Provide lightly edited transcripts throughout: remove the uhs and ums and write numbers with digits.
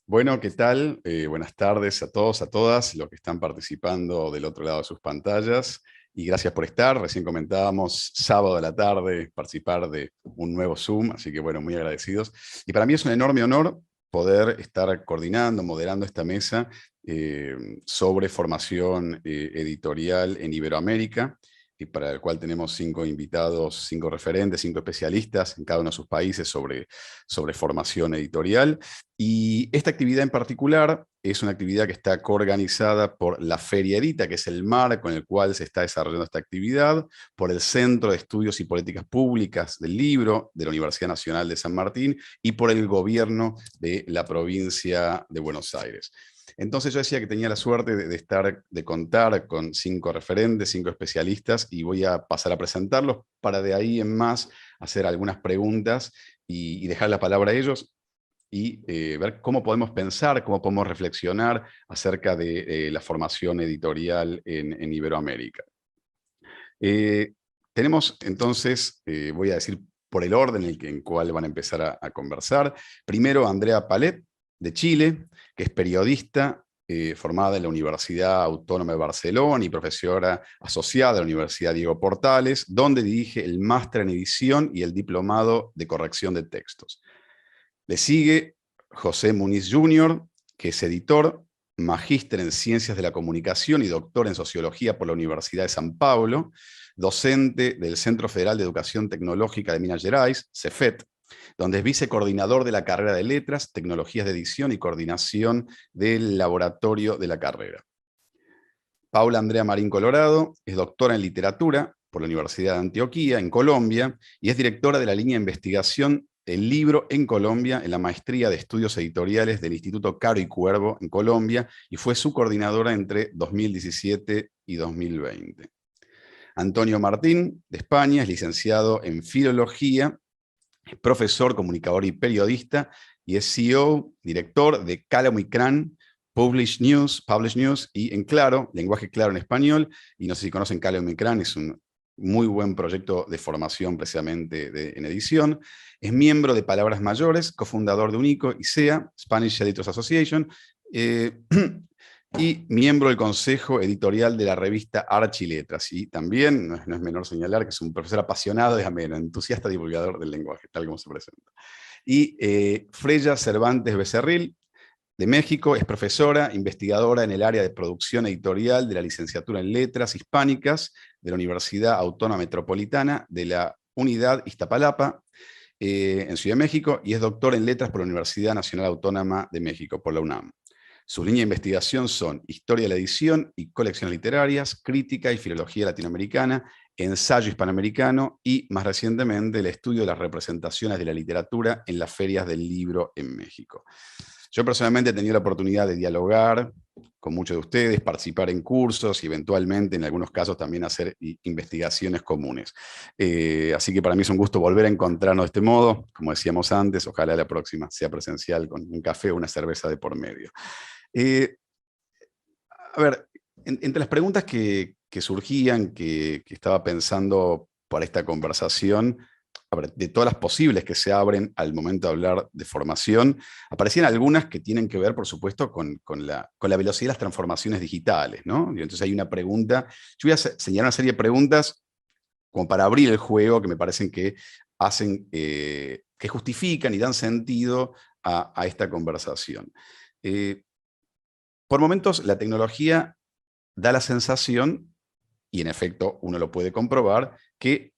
Bueno, ¿qué tal? Buenas tardes a todos, a todas, los que están participando del otro lado de sus pantallas. Y gracias por estar. Recién comentábamos sábado a la tarde participar de un nuevo Zoom, así que bueno, muy agradecidos. Y para mí es un enorme honor poder estar coordinando, moderando esta mesa sobre formación editorial en Iberoamérica, y para el cual tenemos 5 invitados, 5 referentes, 5 especialistas en cada uno de sus países sobre formación editorial. Y esta actividad en particular es una actividad que está coorganizada por la Feria Edita, que es el marco en el cual se está desarrollando esta actividad, por el Centro de Estudios y Políticas Públicas del Libro de la Universidad Nacional de San Martín y por el gobierno de la provincia de Buenos Aires. Entonces yo decía que tenía la suerte de contar con 5 referentes, 5 especialistas, y voy a pasar a presentarlos para de ahí en más hacer algunas preguntas y dejar la palabra a ellos y ver cómo podemos pensar, cómo podemos reflexionar acerca de la formación editorial en Iberoamérica. Eh, Tenemos entonces, voy a decir por el orden en cual van a empezar a conversar. Primero, Andrea Palet, de Chile, que es periodista, formada en la Universidad Autónoma de Barcelona y profesora asociada a la Universidad Diego Portales, donde dirige el máster en edición y el diplomado de corrección de textos. Le sigue José Muniz Jr., que es editor, magíster en Ciencias de la Comunicación y doctor en Sociología por la Universidad de San Pablo, docente del Centro Federal de Educación Tecnológica de Minas Gerais, CEFET, donde es vicecoordinador de la carrera de Letras, Tecnologías de Edición y Coordinación del laboratorio de la carrera. Paula Andrea Marín Colorado es doctora en Literatura por la Universidad de Antioquia, en Colombia, y es directora de la línea de investigación El Libro en Colombia, en la Maestría de Estudios Editoriales del Instituto Caro y Cuervo, en Colombia, y fue su coordinadora entre 2017 y 2020. Antonio Martín, de España, es licenciado en Filología, es profesor, comunicador y periodista, y es CEO, director de Calamo y Cran, Publish News y en Claro, lenguaje claro en español. Y no sé si conocen Calamo y Cran, es un muy buen proyecto de formación precisamente en edición. Es miembro de Palabras Mayores, cofundador de UNICO y SEA, Spanish Editors Association, y miembro del consejo editorial de la revista Archiletras. Y también, no es menor señalar, que es un profesor apasionado de ameno, entusiasta divulgador del lenguaje, tal como se presenta. Y Freya Cervantes Becerril, de México, es profesora, investigadora en el área de producción editorial de la licenciatura en Letras Hispánicas de la Universidad Autónoma Metropolitana de la Unidad Iztapalapa, en Ciudad de México, y es doctor en Letras por la Universidad Nacional Autónoma de México, por la UNAM. Sus líneas de investigación son Historia de la Edición y Colecciones Literarias, Crítica y Filología Latinoamericana, Ensayo Hispanoamericano y, más recientemente, el estudio de las representaciones de la literatura en las ferias del libro en México. Yo personalmente he tenido la oportunidad de dialogar con muchos de ustedes, participar en cursos y eventualmente, en algunos casos, también hacer investigaciones comunes. Así que para mí es un gusto volver a encontrarnos de este modo. Como decíamos antes, ojalá la próxima sea presencial con un café o una cerveza de por medio. Eh, a ver, entre las preguntas que surgían, que estaba pensando para esta conversación, a ver, de todas las posibles que se abren al momento de hablar de formación, aparecían algunas que tienen que ver, por supuesto, con la velocidad de las transformaciones digitales, ¿no? Y entonces hay una pregunta, yo voy a señalar una serie de preguntas como para abrir el juego que me parecen que hacen, que justifican y dan sentido a esta conversación. Eh, por momentos, la tecnología da la sensación, y en efecto uno lo puede comprobar, que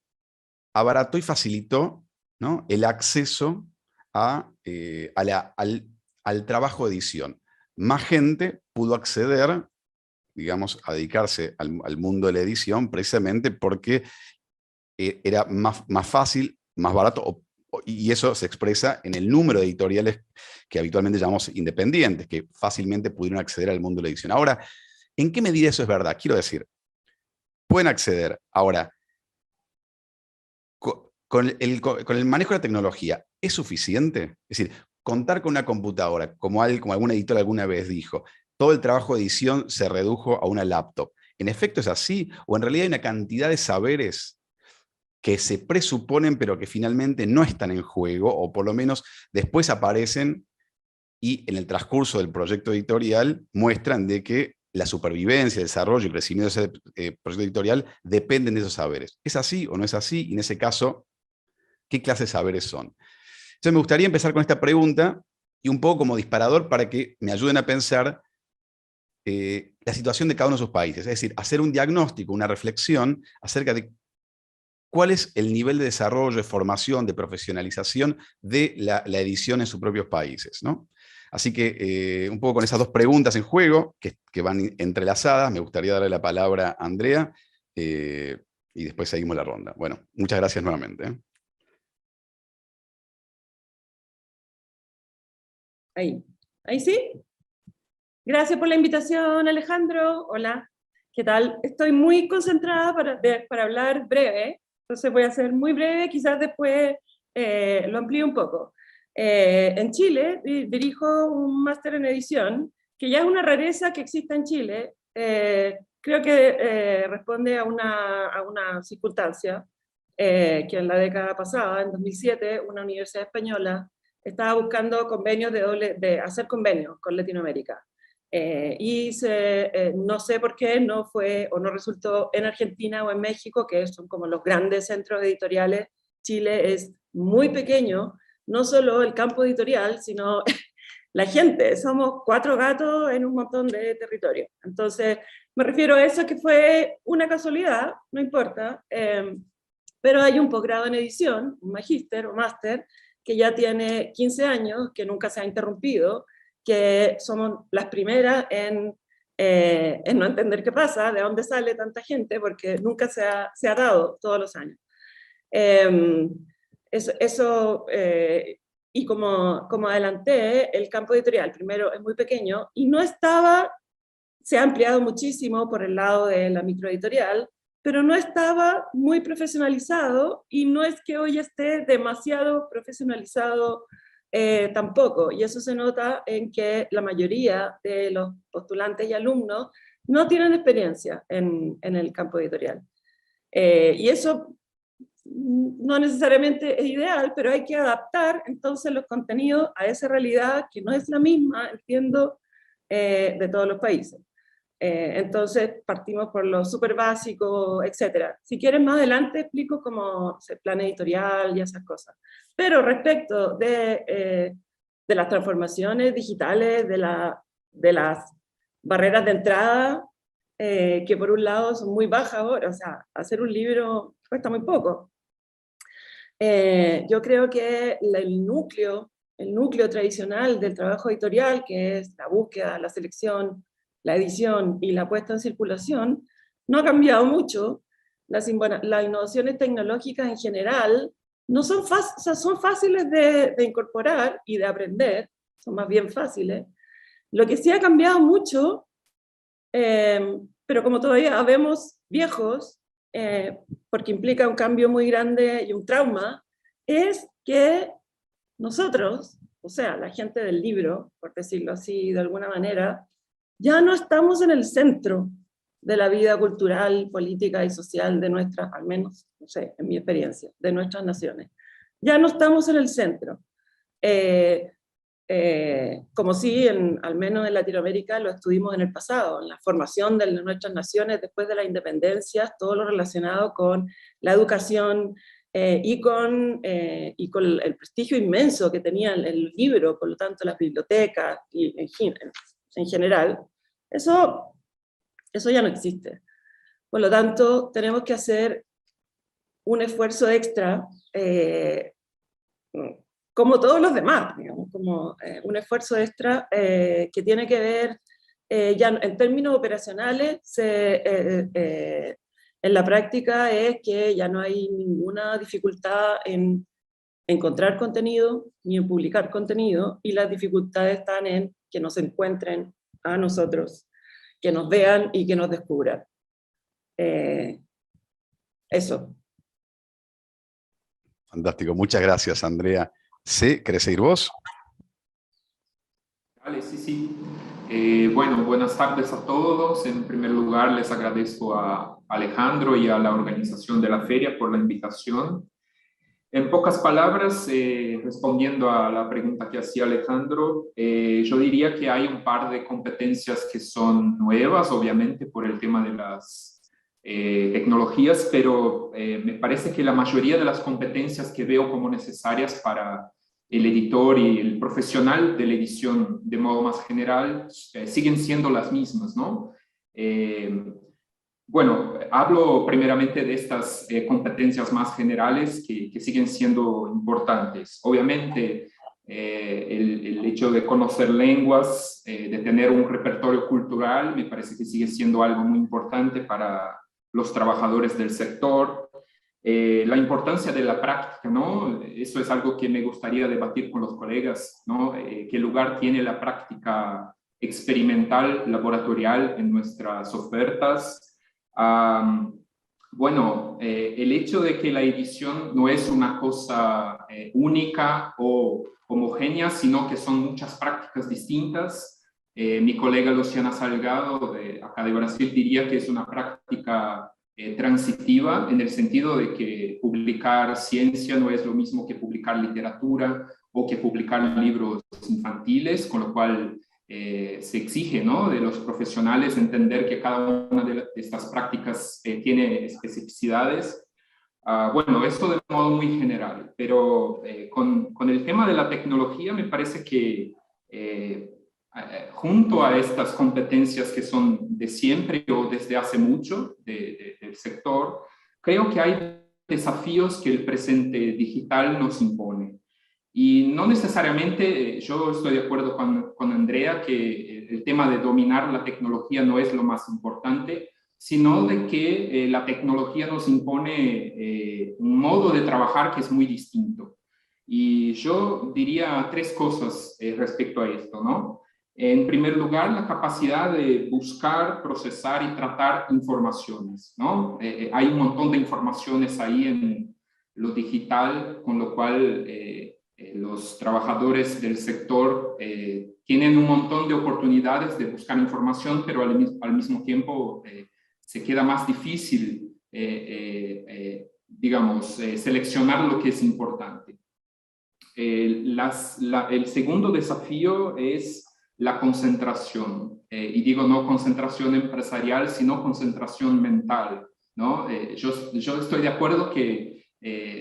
abarató y facilitó, ¿no?, el acceso al trabajo de edición. Más gente pudo acceder, digamos, a dedicarse al mundo de la edición precisamente porque era más fácil, más barato, y eso se expresa en el número de editoriales que habitualmente llamamos independientes, que fácilmente pudieron acceder al mundo de la edición. Ahora, ¿en qué medida eso es verdad? Quiero decir, pueden acceder. Ahora, con el manejo de la tecnología, ¿es suficiente? Es decir, contar con una computadora, como algún editor alguna vez dijo, todo el trabajo de edición se redujo a una laptop. ¿En efecto es así? ¿O en realidad hay una cantidad de saberes que se presuponen pero que finalmente no están en juego, o por lo menos después aparecen y en el transcurso del proyecto editorial muestran de que la supervivencia, el desarrollo y el crecimiento de ese proyecto editorial dependen de esos saberes. ¿Es así o no es así? Y en ese caso, ¿qué clase de saberes son? Entonces me gustaría empezar con esta pregunta y un poco como disparador para que me ayuden a pensar la situación de cada uno de sus países. Es decir, hacer un diagnóstico, una reflexión acerca de cuál es el nivel de desarrollo, de formación, de profesionalización de la edición en sus propios países, ¿no? Así que un poco con esas dos preguntas en juego, que van entrelazadas, me gustaría darle la palabra a Andrea, y después seguimos la ronda. Bueno, muchas gracias nuevamente. Ahí sí. Gracias por la invitación, Alejandro. Hola, ¿qué tal? Estoy muy concentrada para hablar breve, entonces voy a ser muy breve, quizás después lo amplío un poco. En Chile dirijo un máster en edición, que ya es una rareza que exista en Chile. Creo que responde a una circunstancia que en la década pasada, en 2007, una universidad española estaba buscando convenios de hacer convenios con Latinoamérica. No sé por qué no fue o no resultó en Argentina o en México, que son como los grandes centros editoriales. Chile es muy pequeño, no solo el campo editorial, sino la gente. Somos 4 gatos en un montón de territorio. Entonces, me refiero a eso, que fue una casualidad, no importa, pero hay un posgrado en edición, un magíster o máster, que ya tiene 15 años, que nunca se ha interrumpido, que somos las primeras en no entender qué pasa, de dónde sale tanta gente, porque nunca se ha dado todos los años. Y como adelanté, el campo editorial, primero, es muy pequeño, y no estaba, se ha ampliado muchísimo por el lado de la microeditorial, pero no estaba muy profesionalizado, y no es que hoy esté demasiado profesionalizado tampoco, y eso se nota en que la mayoría de los postulantes y alumnos no tienen experiencia en el campo editorial. Y eso no necesariamente es ideal, pero hay que adaptar entonces los contenidos a esa realidad que no es la misma, entiendo, de todos los países. Entonces partimos por lo súper básico, etc. Si quieren más adelante explico cómo se plan editorial y esas cosas. Pero respecto de las transformaciones digitales, de las barreras de entrada, que por un lado son muy bajas ahora, o sea, hacer un libro cuesta muy poco. Yo creo que el núcleo tradicional del trabajo editorial, que es la búsqueda, la selección, la edición y la puesta en circulación, no ha cambiado mucho. Las innovaciones tecnológicas en general no son, o sea, son fáciles de incorporar y de aprender, son más bien fáciles. Lo que sí ha cambiado mucho, pero como todavía vemos viejos, porque implica un cambio muy grande y un trauma, es que nosotros, o sea, la gente del libro, por decirlo así de alguna manera, ya no estamos en el centro de la vida cultural, política y social de nuestras, al menos, no sé, en mi experiencia, de nuestras naciones. Ya no estamos en el centro. Como si, al menos en Latinoamérica, lo estuvimos en el pasado, en la formación de nuestras naciones después de la independencia, todo lo relacionado con la educación y con el prestigio inmenso que tenía el libro, por lo tanto las bibliotecas y en general, eso ya no existe. Por lo tanto, tenemos que hacer un esfuerzo extra, como todos los demás, digamos, como un esfuerzo extra que tiene que ver, ya en términos operacionales, en la práctica es que ya no hay ninguna dificultad en encontrar contenido ni en publicar contenido, y las dificultades están en que nos encuentren a nosotros, que nos vean y que nos descubran. Eso. Fantástico, muchas gracias, Andrea. ¿Sí? ¿Querés seguir vos? Vale, sí. Bueno, buenas tardes a todos. En primer lugar, les agradezco a Alejandro y a la organización de la feria por la invitación. En pocas palabras, respondiendo a la pregunta que hacía Alejandro, yo diría que hay un par de competencias que son nuevas, obviamente por el tema de las tecnologías, pero me parece que la mayoría de las competencias que veo como necesarias para el editor y el profesional de la edición de modo más general siguen siendo las mismas, ¿no? Bueno, hablo primeramente de estas competencias más generales que siguen siendo importantes. Obviamente, el hecho de conocer lenguas, de tener un repertorio cultural, me parece que sigue siendo algo muy importante para los trabajadores del sector. La importancia de la práctica, ¿no? Eso es algo que me gustaría debatir con los colegas, ¿no? ¿Qué lugar tiene la práctica experimental, laboratorial en nuestras ofertas? Bueno, el hecho de que la edición no es una cosa única o homogénea, sino que son muchas prácticas distintas. Mi colega Luciana Salgado, de acá de Brasil, diría que es una práctica transitiva, en el sentido de que publicar ciencia no es lo mismo que publicar literatura o que publicar libros infantiles, con lo cual se exige, ¿no?, de los profesionales entender que cada una de estas prácticas tiene especificidades. Bueno, esto de modo muy general, pero con el tema de la tecnología me parece que junto a estas competencias que son de siempre o desde hace mucho del sector, creo que hay desafíos que el presente digital nos impone. Y no necesariamente, yo estoy de acuerdo con Andrea, que el tema de dominar la tecnología no es lo más importante, sino de que la tecnología nos impone un modo de trabajar que es muy distinto. Y yo diría tres cosas respecto a esto, ¿no? En primer lugar, la capacidad de buscar, procesar y tratar informaciones, ¿no? Hay un montón de informaciones ahí en lo digital, con lo cual los trabajadores del sector tienen un montón de oportunidades de buscar información, pero al mismo tiempo se queda más difícil, digamos, seleccionar lo que es importante. El segundo desafío es la concentración, y digo no concentración empresarial, sino concentración mental, ¿no? Yo estoy de acuerdo que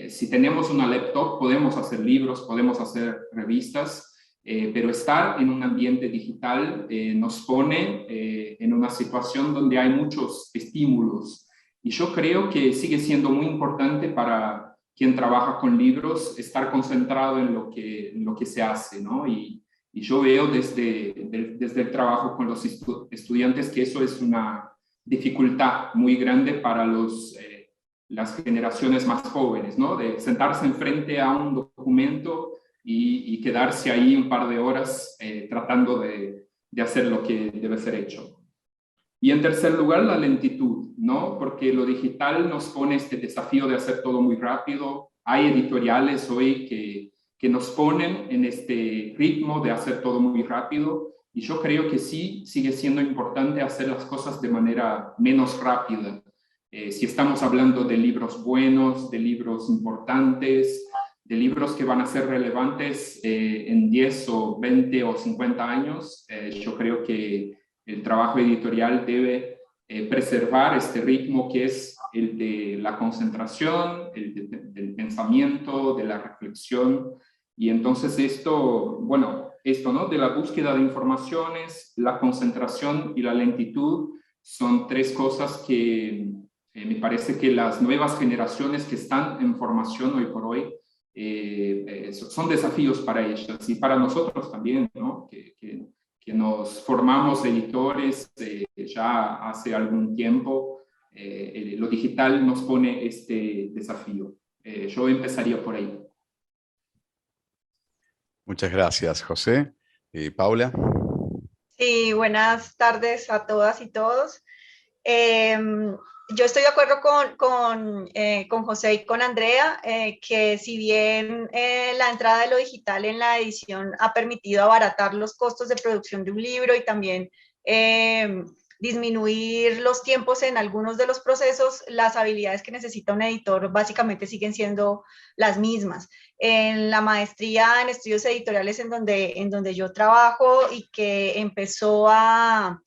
si tenemos una laptop podemos hacer libros, podemos hacer revistas, pero estar en un ambiente digital nos pone en una situación donde hay muchos estímulos, y yo creo que sigue siendo muy importante para quien trabaja con libros estar concentrado en lo que se hace, ¿no? Y yo veo desde el trabajo con los estudiantes que eso es una dificultad muy grande para las generaciones más jóvenes, ¿no? De sentarse enfrente a un documento y quedarse ahí un par de horas tratando de hacer lo que debe ser hecho. Y en tercer lugar, la lentitud, ¿no? Porque lo digital nos pone este desafío de hacer todo muy rápido. Hay editoriales hoy que nos ponen en este ritmo de hacer todo muy rápido, y yo creo que sí sigue siendo importante hacer las cosas de manera menos rápida. Si estamos hablando de libros buenos, de libros importantes, de libros que van a ser relevantes en 10 o 20 o 50 años, yo creo que el trabajo editorial debe preservar este ritmo que es el de la concentración, del pensamiento, de la reflexión. Y entonces esto, ¿no? De la búsqueda de informaciones, la concentración y la lentitud son tres cosas que me parece que las nuevas generaciones que están en formación hoy por hoy son desafíos para ellas y para nosotros también, ¿no? Que nos formamos editores ya hace algún tiempo, lo digital nos pone este desafío. Yo empezaría por ahí. Muchas gracias, José. Paula. Sí, buenas tardes a todas y todos. Yo estoy de acuerdo con José y con Andrea, que si bien la entrada de lo digital en la edición ha permitido abaratar los costos de producción de un libro y también disminuir los tiempos en algunos de los procesos, las habilidades que necesita un editor básicamente siguen siendo las mismas. En la maestría en estudios editoriales en donde yo trabajo y que empezó a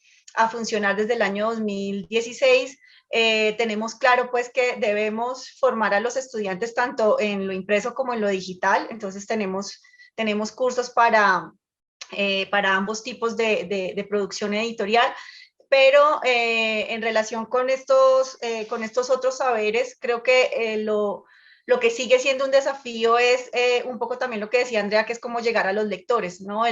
funcionar desde el año 2016, tenemos claro pues que debemos formar a los estudiantes tanto en lo impreso como en lo digital. Entonces tenemos cursos para ambos tipos de producción editorial, pero en relación con estos otros saberes, creo que lo que sigue siendo un desafío es un poco también lo que decía Andrea, que es cómo llegar a los lectores, ¿no?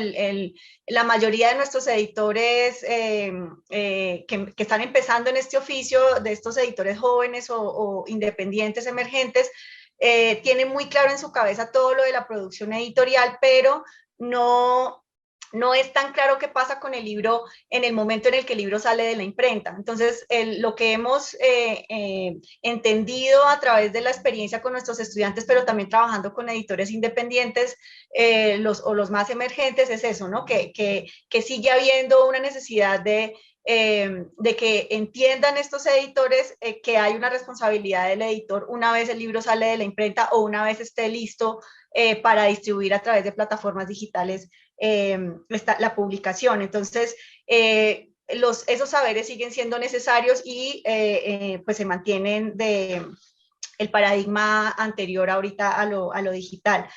La mayoría de nuestros editores que están empezando en este oficio, de estos editores jóvenes o independientes emergentes, tienen muy claro en su cabeza todo lo de la producción editorial, pero no es tan claro qué pasa con el libro en el momento en el que el libro sale de la imprenta. Entonces, lo que hemos entendido a través de la experiencia con nuestros estudiantes, pero también trabajando con editores independientes los más emergentes, es eso, ¿no? Que sigue habiendo una necesidad de que entiendan estos editores que hay una responsabilidad del editor una vez el libro sale de la imprenta o una vez esté listo para distribuir a través de plataformas digitales la publicación. Entonces, esos saberes siguen siendo necesarios y pues se mantienen el paradigma anterior ahorita a lo digital.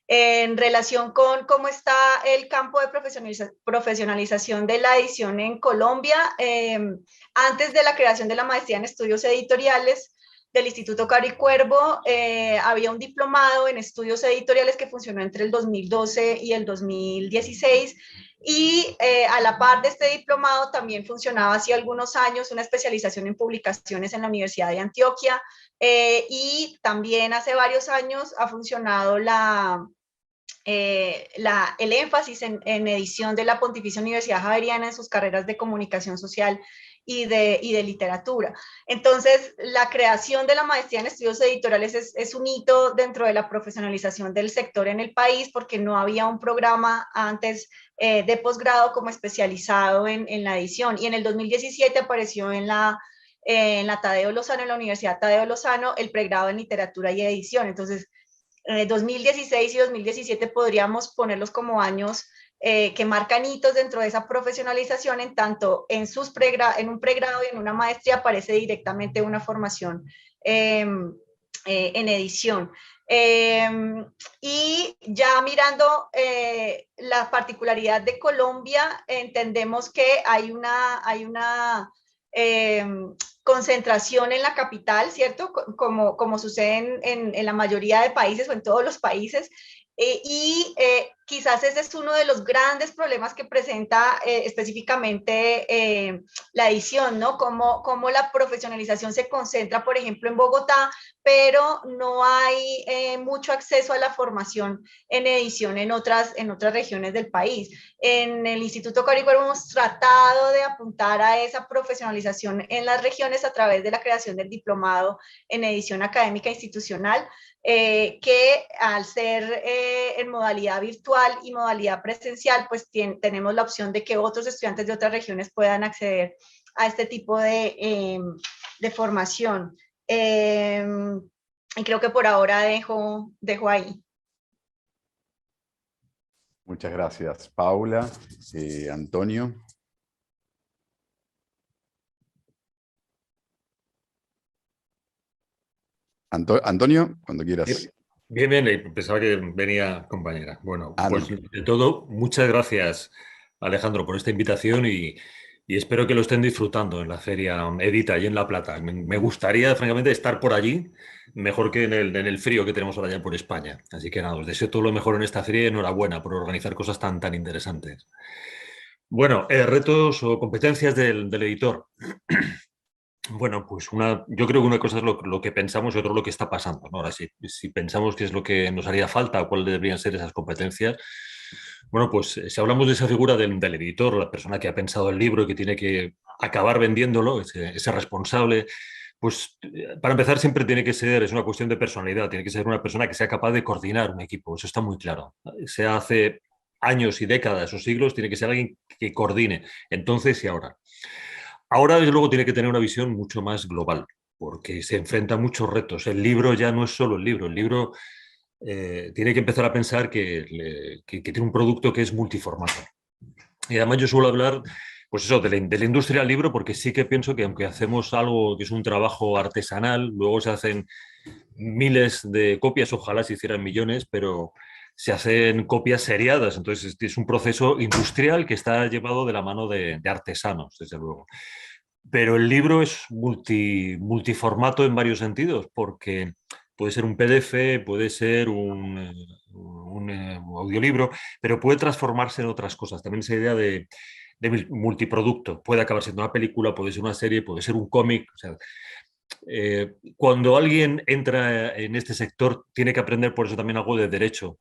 En relación con cómo está el campo de profesionalización de la edición en Colombia, antes de la creación de la maestría en estudios editoriales del Instituto Caro y Cuervo, había un diplomado en estudios editoriales que funcionó entre el 2012 y el 2016, y a la par de este diplomado también funcionaba hace algunos años una especialización en publicaciones en la Universidad de Antioquia, y también hace varios años ha funcionado el énfasis en edición de la Pontificia Universidad Javeriana en sus carreras de comunicación social y de literatura. Entonces, la creación de la maestría en estudios editoriales es un hito dentro de la profesionalización del sector en el país, porque no había un programa antes de posgrado como especializado en la edición. Y en el 2017 apareció en la Tadeo Lozano, en la Universidad Tadeo Lozano, el pregrado en literatura y edición. Entonces, 2016 y 2017 podríamos ponerlos como años que marcan hitos dentro de esa profesionalización, en tanto en un pregrado y en una maestría aparece directamente una formación en edición. Y ya mirando la particularidad de Colombia, entendemos que hay una concentración en la capital, ¿cierto? Como sucede en la mayoría de países o en todos los países. Quizás ese es uno de los grandes problemas que presenta específicamente la edición, ¿no? Como la profesionalización se concentra, por ejemplo, en Bogotá, pero no hay mucho acceso a la formación en edición en otras regiones del país. En el Instituto Caro y Cuervo hemos tratado de apuntar a esa profesionalización en las regiones a través de la creación del diplomado en edición académica institucional, que al ser en modalidad virtual y modalidad presencial, pues tenemos la opción de que otros estudiantes de otras regiones puedan acceder a este tipo de formación. Y creo que por ahora dejo ahí. Muchas gracias, Paula. Antonio. Antonio, cuando quieras. Bien, pensaba que venía compañera. Bueno, pues de todo, muchas gracias, Alejandro, por esta invitación y espero que lo estén disfrutando en la Feria Edita y en La Plata. Me gustaría, francamente, estar por allí, mejor que en el frío que tenemos ahora ya por España. Así que nada, os deseo todo lo mejor en esta feria y enhorabuena por organizar cosas tan interesantes. Bueno, retos o competencias del editor. Bueno, pues yo creo que una cosa es lo que pensamos y otro lo que está pasando, ¿no? Ahora, si pensamos qué es lo que nos haría falta o cuáles deberían ser esas competencias, bueno, pues si hablamos de esa figura del editor, la persona que ha pensado el libro y que tiene que acabar vendiéndolo, ese responsable, pues para empezar siempre es una cuestión de personalidad, tiene que ser una persona que sea capaz de coordinar un equipo, eso está muy claro. Sea hace años y décadas o siglos, tiene que ser alguien que coordine, entonces y ahora. Ahora, desde luego, tiene que tener una visión mucho más global, porque se enfrenta a muchos retos. El libro ya no es solo el libro tiene que empezar a pensar que tiene un producto que es multiformato. Y además yo suelo hablar, pues eso, de la industria del libro, porque sí que pienso que aunque hacemos algo que es un trabajo artesanal, luego se hacen miles de copias, ojalá se hicieran millones, pero se hacen copias seriadas. Entonces es un proceso industrial que está llevado de la mano de artesanos, desde luego. Pero el libro es multiformato en varios sentidos, porque puede ser un PDF, puede ser un audiolibro, pero puede transformarse en otras cosas. También esa idea de multiproducto. Puede acabar siendo una película, puede ser una serie, puede ser un cómic. O sea, cuando alguien entra en este sector, tiene que aprender por eso también algo de derecho.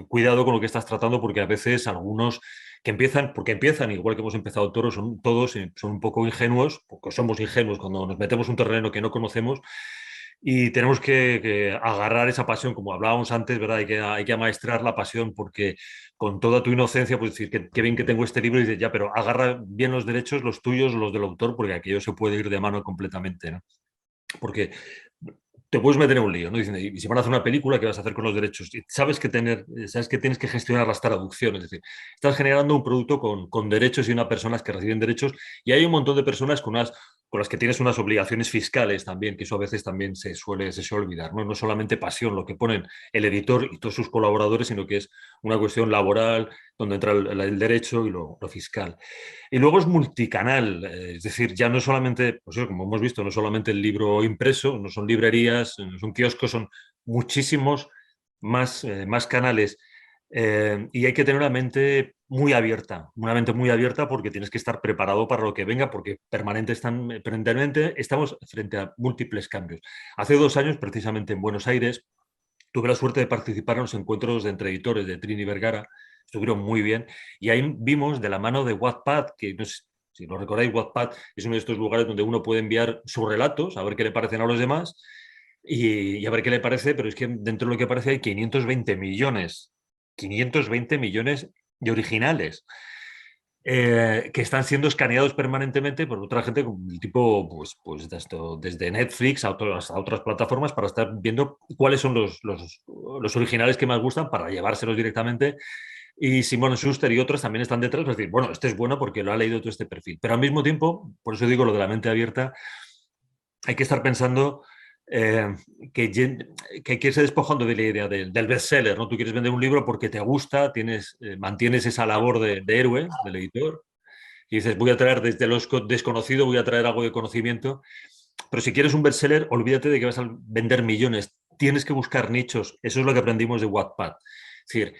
Cuidado con lo que estás tratando, porque a veces algunos que empiezan, porque empiezan, igual que hemos empezado todos, son un poco ingenuos, porque somos ingenuos cuando nos metemos en un terreno que no conocemos y tenemos que agarrar esa pasión, como hablábamos antes, ¿verdad? Hay que amaestrar la pasión, porque con toda tu inocencia, pues decir, qué bien que tengo este libro, y dices, ya, pero agarra bien los derechos, los tuyos, los del autor, porque aquello se puede ir de mano completamente, ¿no? Porque te puedes meter en un lío, ¿no? Diciendo, y si van a hacer una película, ¿qué vas a hacer con los derechos? Y sabes que tienes que gestionar las traducciones, es decir, estás generando un producto con derechos y unas personas que reciben derechos, y hay un montón de personas con las que tienes unas obligaciones fiscales también, que eso a veces también se suele olvidar, ¿no? No solamente pasión, lo que ponen el editor y todos sus colaboradores, sino que es una cuestión laboral, donde entra el derecho y lo fiscal. Y luego es multicanal, es decir, ya no solamente, pues eso, como hemos visto, no solamente el libro impreso, no son librerías, no son kioscos, son muchísimos más canales. Y hay que tener una mente muy abierta, porque tienes que estar preparado para lo que venga, porque permanentemente estamos frente a múltiples cambios. Hace 2 años, precisamente en Buenos Aires, tuve la suerte de participar en los encuentros de entre editores de Trini Vergara, estuvieron muy bien, y ahí vimos de la mano de Wattpad, que no sé si lo recordáis, Wattpad es uno de estos lugares donde uno puede enviar sus relatos, a ver qué le parecen a los demás, y a ver qué le parece, pero es que dentro de lo que aparece hay 520 millones de originales. Que están siendo escaneados permanentemente por otra gente, tipo pues desde Netflix a otras plataformas, para estar viendo cuáles son los originales que más gustan, para llevárselos directamente. Y Simon Schuster y otros también están detrás, es decir, bueno, este es bueno porque lo ha leído todo este perfil. Pero al mismo tiempo, por eso digo lo de la mente abierta, hay que estar pensando que hay que irse despojando de la idea del bestseller, ¿no? Tú quieres vender un libro porque te gusta, mantienes esa labor de héroe, del editor, y dices, voy a traer desde lo desconocido, voy a traer algo de conocimiento. Pero si quieres un bestseller, olvídate de que vas a vender millones. Tienes que buscar nichos. Eso es lo que aprendimos de Wattpad. Es decir,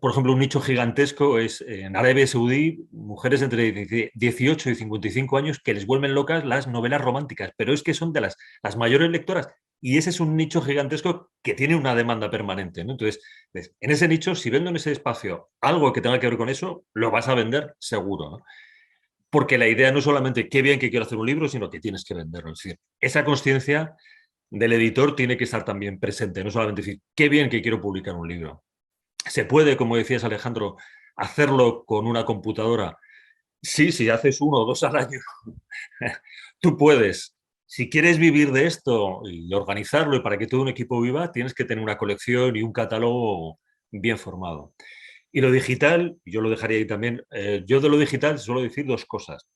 por ejemplo, un nicho gigantesco es en Arabia Saudí, mujeres entre 18 y 55 años que les vuelven locas las novelas románticas, pero es que son de las mayores lectoras. Y ese es un nicho gigantesco que tiene una demanda permanente, ¿no? Entonces, en ese nicho, si vendo en ese espacio algo que tenga que ver con eso, lo vas a vender seguro, ¿no? Porque la idea no es solamente qué bien que quiero hacer un libro, sino que tienes que venderlo. Es decir, esa conciencia del editor tiene que estar también presente, no solamente decir qué bien que quiero publicar un libro. Se puede, como decías, Alejandro, hacerlo con una computadora. Sí, si haces 1 o 2 al año, tú puedes. Si quieres vivir de esto y organizarlo, y para que todo un equipo viva, tienes que tener una colección y un catálogo bien formado. Y lo digital, yo lo dejaría ahí también. Yo de lo digital suelo decir 2 cosas.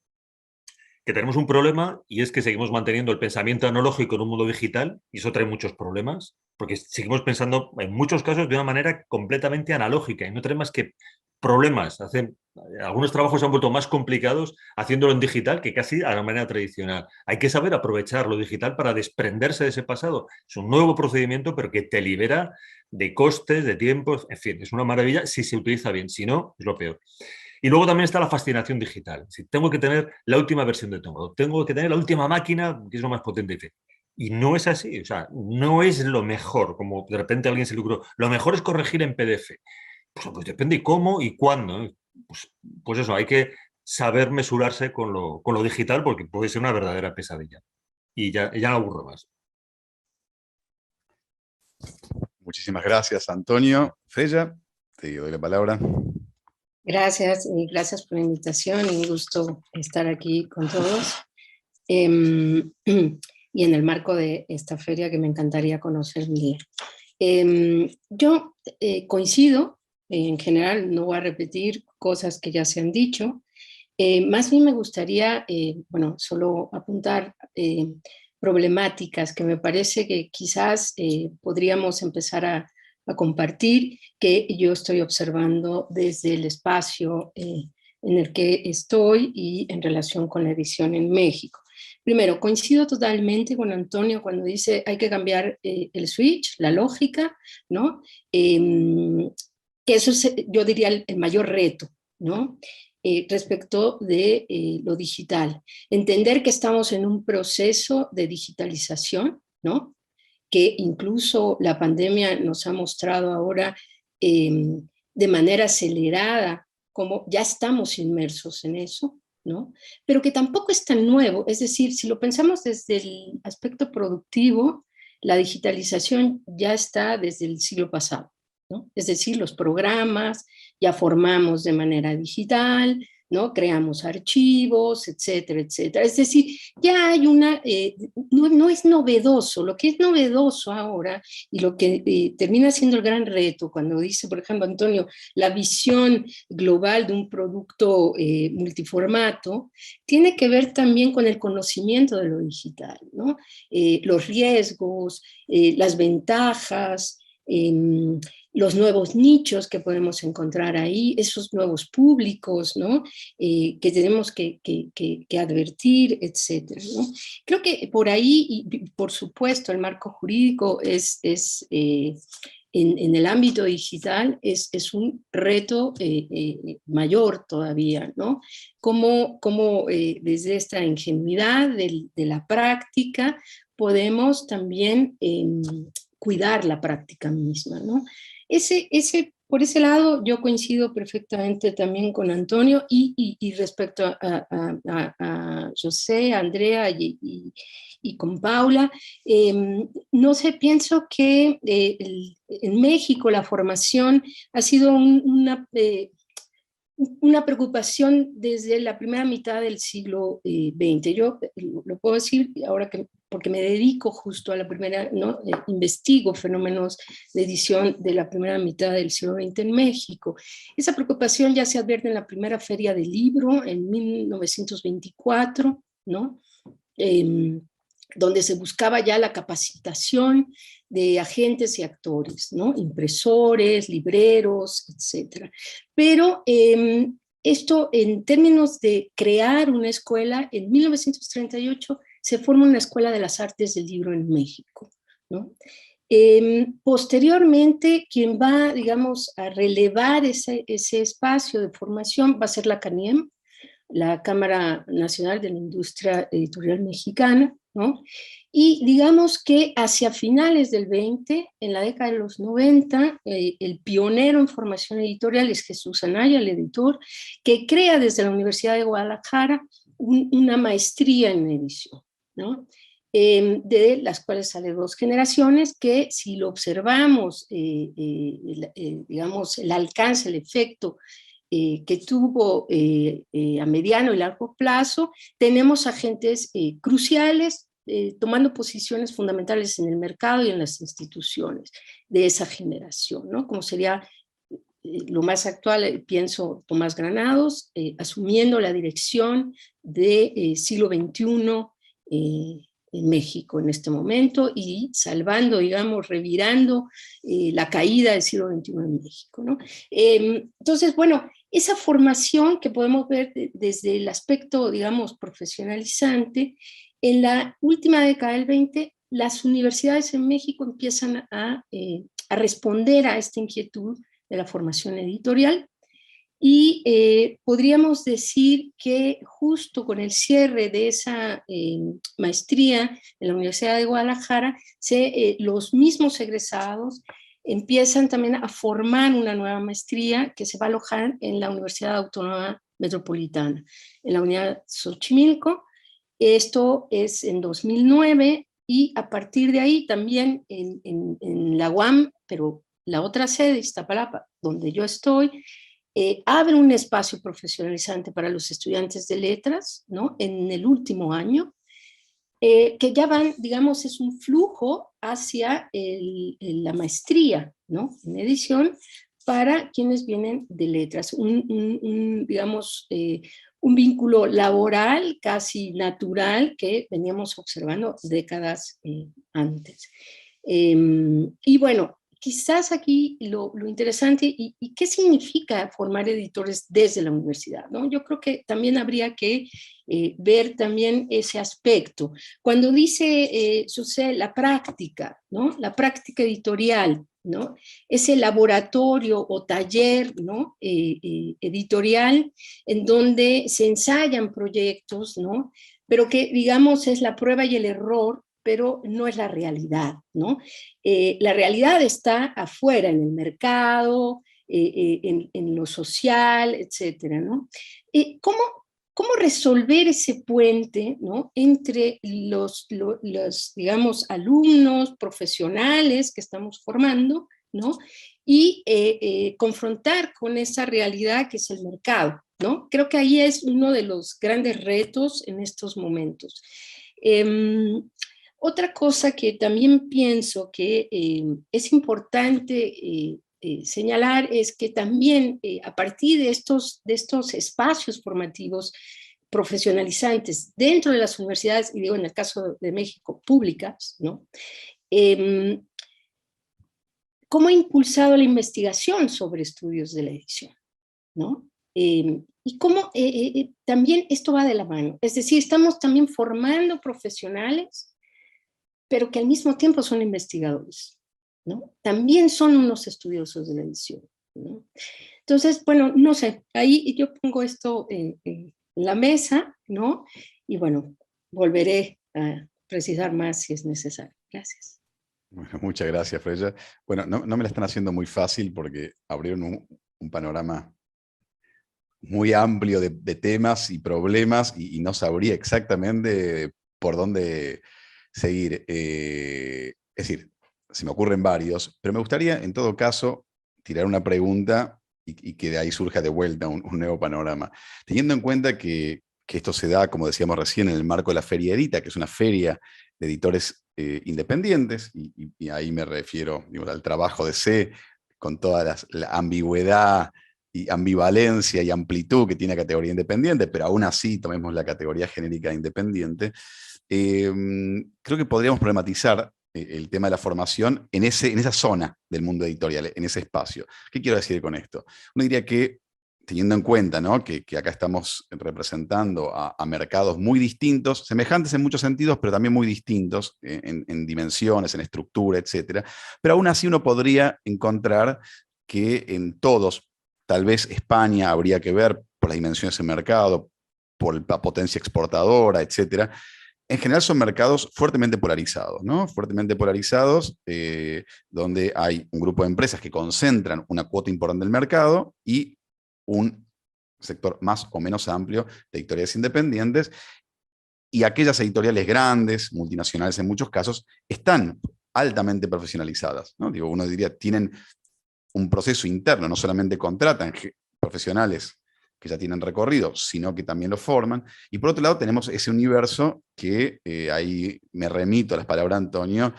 Que tenemos un problema, y es que seguimos manteniendo el pensamiento analógico en un mundo digital, y eso trae muchos problemas, porque seguimos pensando en muchos casos de una manera completamente analógica, y no trae más que problemas. Algunos trabajos se han vuelto más complicados haciéndolo en digital que casi a la manera tradicional. Hay que saber aprovechar lo digital para desprenderse de ese pasado. Es un nuevo procedimiento, pero que te libera de costes, de tiempos, en fin, es una maravilla si se utiliza bien, si no, es lo peor. Y luego también está la fascinación digital. Si tengo que tener la última versión de todo, tengo que tener la última máquina, que es lo más potente. Y no es así, o sea, no es lo mejor, como de repente alguien se le ocurrió, lo mejor es corregir en PDF. Pues depende cómo y cuándo. Pues eso, hay que saber mesurarse con lo digital, porque puede ser una verdadera pesadilla. Y ya no aburro más. Muchísimas gracias, Antonio. Fella, te doy la palabra. Gracias, y gracias por la invitación, y un gusto estar aquí con todos. Y en el marco de esta feria que me encantaría conocer un día. Yo coincido, en general no voy a repetir cosas que ya se han dicho, más bien me gustaría, bueno, solo apuntar problemáticas que me parece que quizás podríamos empezar a compartir, que yo estoy observando desde el espacio en el que estoy y en relación con la edición en México. Primero, coincido totalmente con Antonio cuando dice hay que cambiar el switch, la lógica, ¿no? Que eso es, yo diría, el mayor reto, ¿no? Respecto de lo digital. Entender que estamos en un proceso de digitalización, ¿no? Que incluso la pandemia nos ha mostrado ahora de manera acelerada como ya estamos inmersos en eso, ¿no? Pero que tampoco es tan nuevo, es decir, si lo pensamos desde el aspecto productivo, la digitalización ya está desde el siglo pasado, ¿no? Es decir, los programas ya formamos de manera digital, ¿no? Creamos archivos, etcétera, etcétera. Es decir, ya hay una, no es novedoso, lo que es novedoso ahora y lo que termina siendo el gran reto cuando dice, por ejemplo, Antonio, la visión global de un producto multiformato, tiene que ver también con el conocimiento de lo digital, ¿no? Los riesgos, las ventajas, los nuevos nichos que podemos encontrar ahí, esos nuevos públicos, ¿no? Que tenemos que advertir, etcétera, ¿no? Creo que por ahí, y por supuesto, el marco jurídico en el ámbito digital es un reto mayor todavía, ¿no? Como desde esta ingenuidad de la práctica podemos también cuidar la práctica misma, ¿no? Por ese lado yo coincido perfectamente también con Antonio y respecto a José, a Andrea y con Paula, no sé, pienso que en México la formación ha sido una preocupación desde la primera mitad del siglo XX. Yo lo puedo decir ahora porque me dedico justo a la primera, ¿no? Investigo fenómenos de edición de la primera mitad del siglo XX en México. Esa preocupación ya se advierte en la primera feria del libro en 1924, ¿no? Donde se buscaba ya la capacitación de agentes y actores, ¿no? Impresores, libreros, etc. Pero esto en términos de crear una escuela, en 1938 se forma una escuela de las artes del libro en México, ¿no? Posteriormente, quien va, digamos, a relevar ese espacio de formación va a ser la CANIEM, la Cámara Nacional de la Industria Editorial Mexicana, ¿no? Y digamos que hacia finales del 20, en la década de los 90, el pionero en formación editorial es Jesús Anaya, el editor, que crea desde la Universidad de Guadalajara una maestría en edición, ¿no? De las cuales sale 2 generaciones que si lo observamos, digamos, el alcance, el efecto que tuvo a mediano y largo plazo, tenemos agentes cruciales tomando posiciones fundamentales en el mercado y en las instituciones de esa generación, ¿no? Como sería lo más actual, pienso, Tomás Granados, asumiendo la dirección de siglo XXI en México en este momento y salvando, digamos, revirando la caída del siglo XXI en México, ¿no? Entonces, bueno, esa formación que podemos ver desde el aspecto, digamos, profesionalizante, en la última década del 20, las universidades en México empiezan a responder a esta inquietud de la formación editorial y podríamos decir que justo con el cierre de esa maestría en la Universidad de Guadalajara, los mismos egresados empiezan también a formar una nueva maestría que se va a alojar en la Universidad Autónoma Metropolitana, en la Unidad Xochimilco. Esto es en 2009 y a partir de ahí también en la UAM, pero la otra sede, Iztapalapa, donde yo estoy, abre un espacio profesionalizante para los estudiantes de letras, ¿no? En el último año, que ya van, digamos, es un flujo hacia la maestría, ¿no? En edición, para quienes vienen de letras, digamos, un vínculo laboral casi natural que veníamos observando décadas antes. Y bueno, quizás aquí lo interesante y qué significa formar editores desde la universidad, ¿no? Yo creo que también habría que ver también ese aspecto. Cuando dice Susé, la práctica, ¿no? La práctica editorial, ¿no? Ese laboratorio o taller, ¿no? Editorial en donde se ensayan proyectos, ¿no? Pero que, digamos, es la prueba y el error, pero no es la realidad, ¿no? La realidad está afuera, en el mercado, en lo social, etcétera, ¿no? ¿Cómo resolver ese puente, ¿no? Entre los, digamos, alumnos profesionales que estamos formando, ¿no? Y confrontar con esa realidad que es el mercado, ¿no? Creo que ahí es uno de los grandes retos en estos momentos. Otra cosa que también pienso que es importante señalar es que también a partir de estos espacios formativos profesionalizantes dentro de las universidades, y digo en el caso de México, públicas, ¿no? ¿Cómo ha impulsado la investigación sobre estudios de la edición, ¿no? Y cómo también esto va de la mano. Es decir, estamos también formando profesionales pero que al mismo tiempo son investigadores, ¿no? También son unos estudiosos de la edición, ¿no? Entonces, bueno, no sé, ahí yo pongo esto en la mesa, ¿no? Y bueno, volveré a precisar más si es necesario. Gracias. Bueno, muchas gracias, Freya. Bueno, no me la están haciendo muy fácil porque abrieron un panorama muy amplio de temas y problemas y no sabría exactamente por dónde seguir. Es decir, se me ocurren varios, pero me gustaría en todo caso tirar una pregunta y que de ahí surja de vuelta un nuevo panorama. Teniendo en cuenta que esto se da, como decíamos recién, en el marco de la Feria Edita, que es una feria de editores independientes, y ahí me refiero, digo, al trabajo de C, con toda la ambigüedad y ambivalencia y amplitud que tiene categoría independiente, pero aún así tomemos la categoría genérica de independiente. Creo que podríamos problematizar el tema de la formación en esa zona del mundo editorial, en ese espacio. ¿Qué quiero decir con esto? Uno diría que, teniendo en cuenta, ¿no? que acá estamos representando a mercados muy distintos, semejantes en muchos sentidos, pero también muy distintos en dimensiones, en estructura, etc. Pero aún así uno podría encontrar que en todos, tal vez España habría que ver por las dimensiones del mercado, por la potencia exportadora, etc. En general son mercados fuertemente polarizados, ¿no? Fuertemente polarizados, donde hay un grupo de empresas que concentran una cuota importante del mercado y un sector más o menos amplio de editoriales independientes, y aquellas editoriales grandes, multinacionales en muchos casos, están altamente profesionalizadas, ¿no? Digo, uno diría, tienen un proceso interno, no solamente contratan profesionales que ya tienen recorrido, sino que también lo forman. Y por otro lado tenemos ese universo que, ahí me remito a las palabras de Antonio,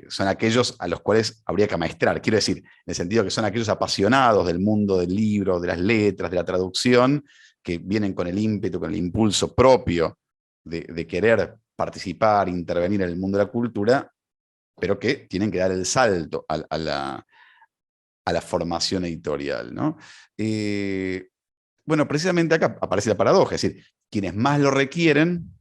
son aquellos a los cuales habría que amaestrar. Quiero decir, en el sentido que son aquellos apasionados del mundo del libro, de las letras, de la traducción, que vienen con el ímpetu, con el impulso propio de querer participar, intervenir en el mundo de la cultura, pero que tienen que dar el salto a la formación editorial, ¿no? Bueno, precisamente acá aparece la paradoja, es decir, quienes más lo requieren,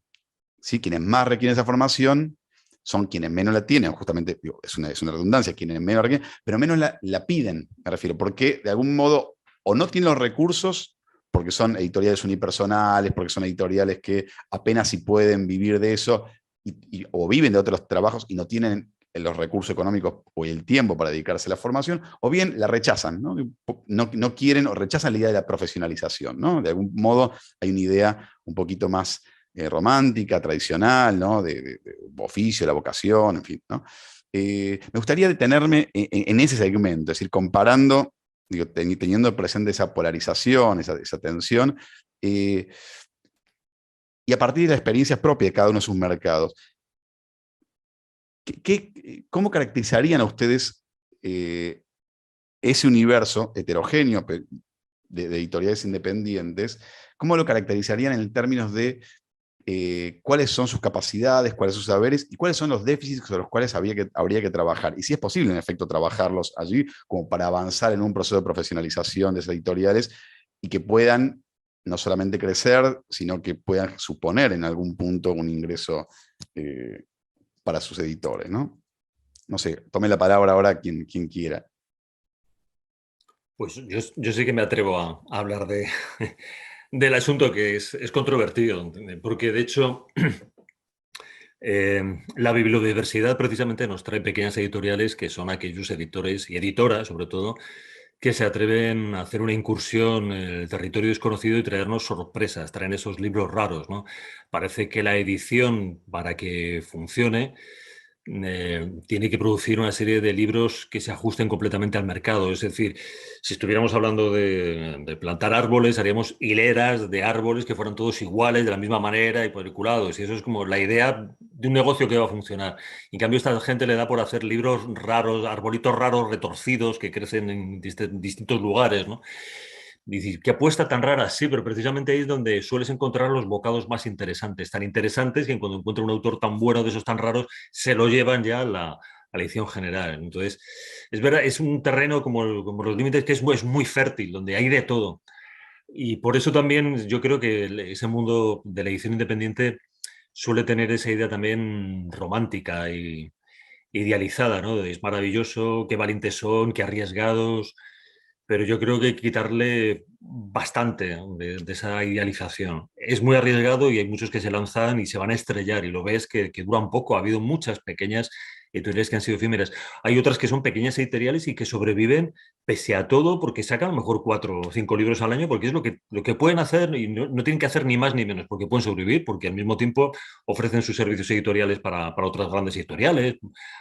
¿sí? Quienes más requieren esa formación, son quienes menos la tienen, justamente, digo, es una redundancia, quienes menos la requieren, pero menos la piden, me refiero, porque de algún modo o no tienen los recursos, porque son editoriales unipersonales, porque son editoriales que apenas si pueden vivir de eso, o viven de otros trabajos y no tienen los recursos económicos o el tiempo para dedicarse a la formación, o bien la rechazan, ¿no? No quieren o rechazan la idea de la profesionalización, ¿no? De algún modo hay una idea un poquito más romántica, tradicional, ¿no? De oficio, la vocación, en fin, ¿no? Me gustaría detenerme en ese segmento, es decir, comparando digo, teniendo presente esa polarización, esa tensión, y a partir de la experiencia propia de cada uno de sus mercados, ¿cómo caracterizarían a ustedes ese universo heterogéneo de editoriales independientes? ¿Cómo lo caracterizarían en términos de cuáles son sus capacidades, cuáles son sus saberes y cuáles son los déficits sobre los cuales habría que trabajar? Y si es posible, en efecto, trabajarlos allí como para avanzar en un proceso de profesionalización de esas editoriales y que puedan no solamente crecer, sino que puedan suponer en algún punto un ingreso para sus editores, ¿no? No sé, tome la palabra ahora quien quiera. Pues yo sí que me atrevo a hablar del asunto, que es controvertido, porque de hecho la bibliodiversidad precisamente nos trae pequeñas editoriales que son aquellos editores y editoras, sobre todo, que se atreven a hacer una incursión en el territorio desconocido y traernos sorpresas, traen esos libros raros, ¿no? Parece que la edición, para que funcione, tiene que producir una serie de libros que se ajusten completamente al mercado. Es decir, si estuviéramos hablando de plantar árboles, haríamos hileras de árboles que fueran todos iguales, de la misma manera y cuadriculados. Y eso es como la idea de un negocio que va a funcionar. En cambio, esta gente le da por hacer libros raros, arbolitos raros, retorcidos, que crecen en distintos lugares, ¿no? Dices, ¿qué apuesta tan rara? Sí, pero precisamente ahí es donde sueles encontrar los bocados más interesantes, tan interesantes que cuando encuentra un autor tan bueno de esos tan raros, se lo llevan ya a la edición general. Entonces, es verdad, es un terreno como los límites que es muy fértil, donde hay de todo. Y por eso también yo creo que ese mundo de la edición independiente suele tener esa idea también romántica y idealizada, ¿no? Es maravilloso, qué valientes son, qué arriesgados, pero yo creo que hay que quitarle bastante de esa idealización. Es muy arriesgado y hay muchos que se lanzan y se van a estrellar y lo ves que duran poco. Ha habido muchas pequeñas editoriales que han sido efímeras. Hay otras que son pequeñas editoriales y que sobreviven pese a todo porque sacan a lo mejor 4 o 5 libros al año porque es lo que pueden hacer y no tienen que hacer ni más ni menos porque pueden sobrevivir, porque al mismo tiempo ofrecen sus servicios editoriales para otras grandes editoriales.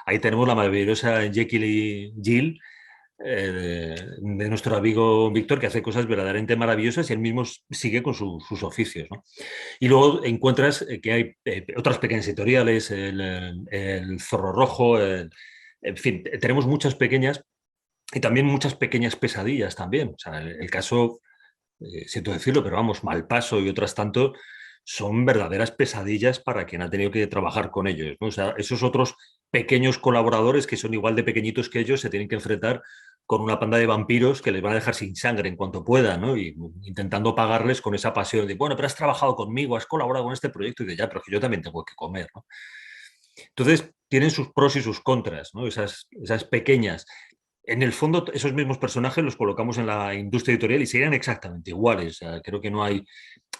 Ahí tenemos la maravillosa Jekyll y Jill, de nuestro amigo Víctor, que hace cosas verdaderamente maravillosas y él mismo sigue con sus oficios, ¿no? Y luego encuentras que hay otras pequeñas editoriales, el Zorro Rojo, en fin, tenemos muchas pequeñas y también muchas pequeñas pesadillas también. O sea, el caso, siento decirlo, pero vamos, Malpaso y otras tanto son verdaderas pesadillas para quien ha tenido que trabajar con ellos, ¿no? O sea, esos otros pequeños colaboradores que son igual de pequeñitos que ellos se tienen que enfrentar con una panda de vampiros que les van a dejar sin sangre en cuanto puedan, ¿no? Y intentando pagarles con esa pasión de, bueno, pero has trabajado conmigo, has colaborado con este proyecto, y de ya, pero que yo también tengo que comer, ¿no? Entonces, tienen sus pros y sus contras, ¿no? Esas pequeñas. En el fondo, esos mismos personajes los colocamos en la industria editorial y serían exactamente iguales. O sea, creo que no hay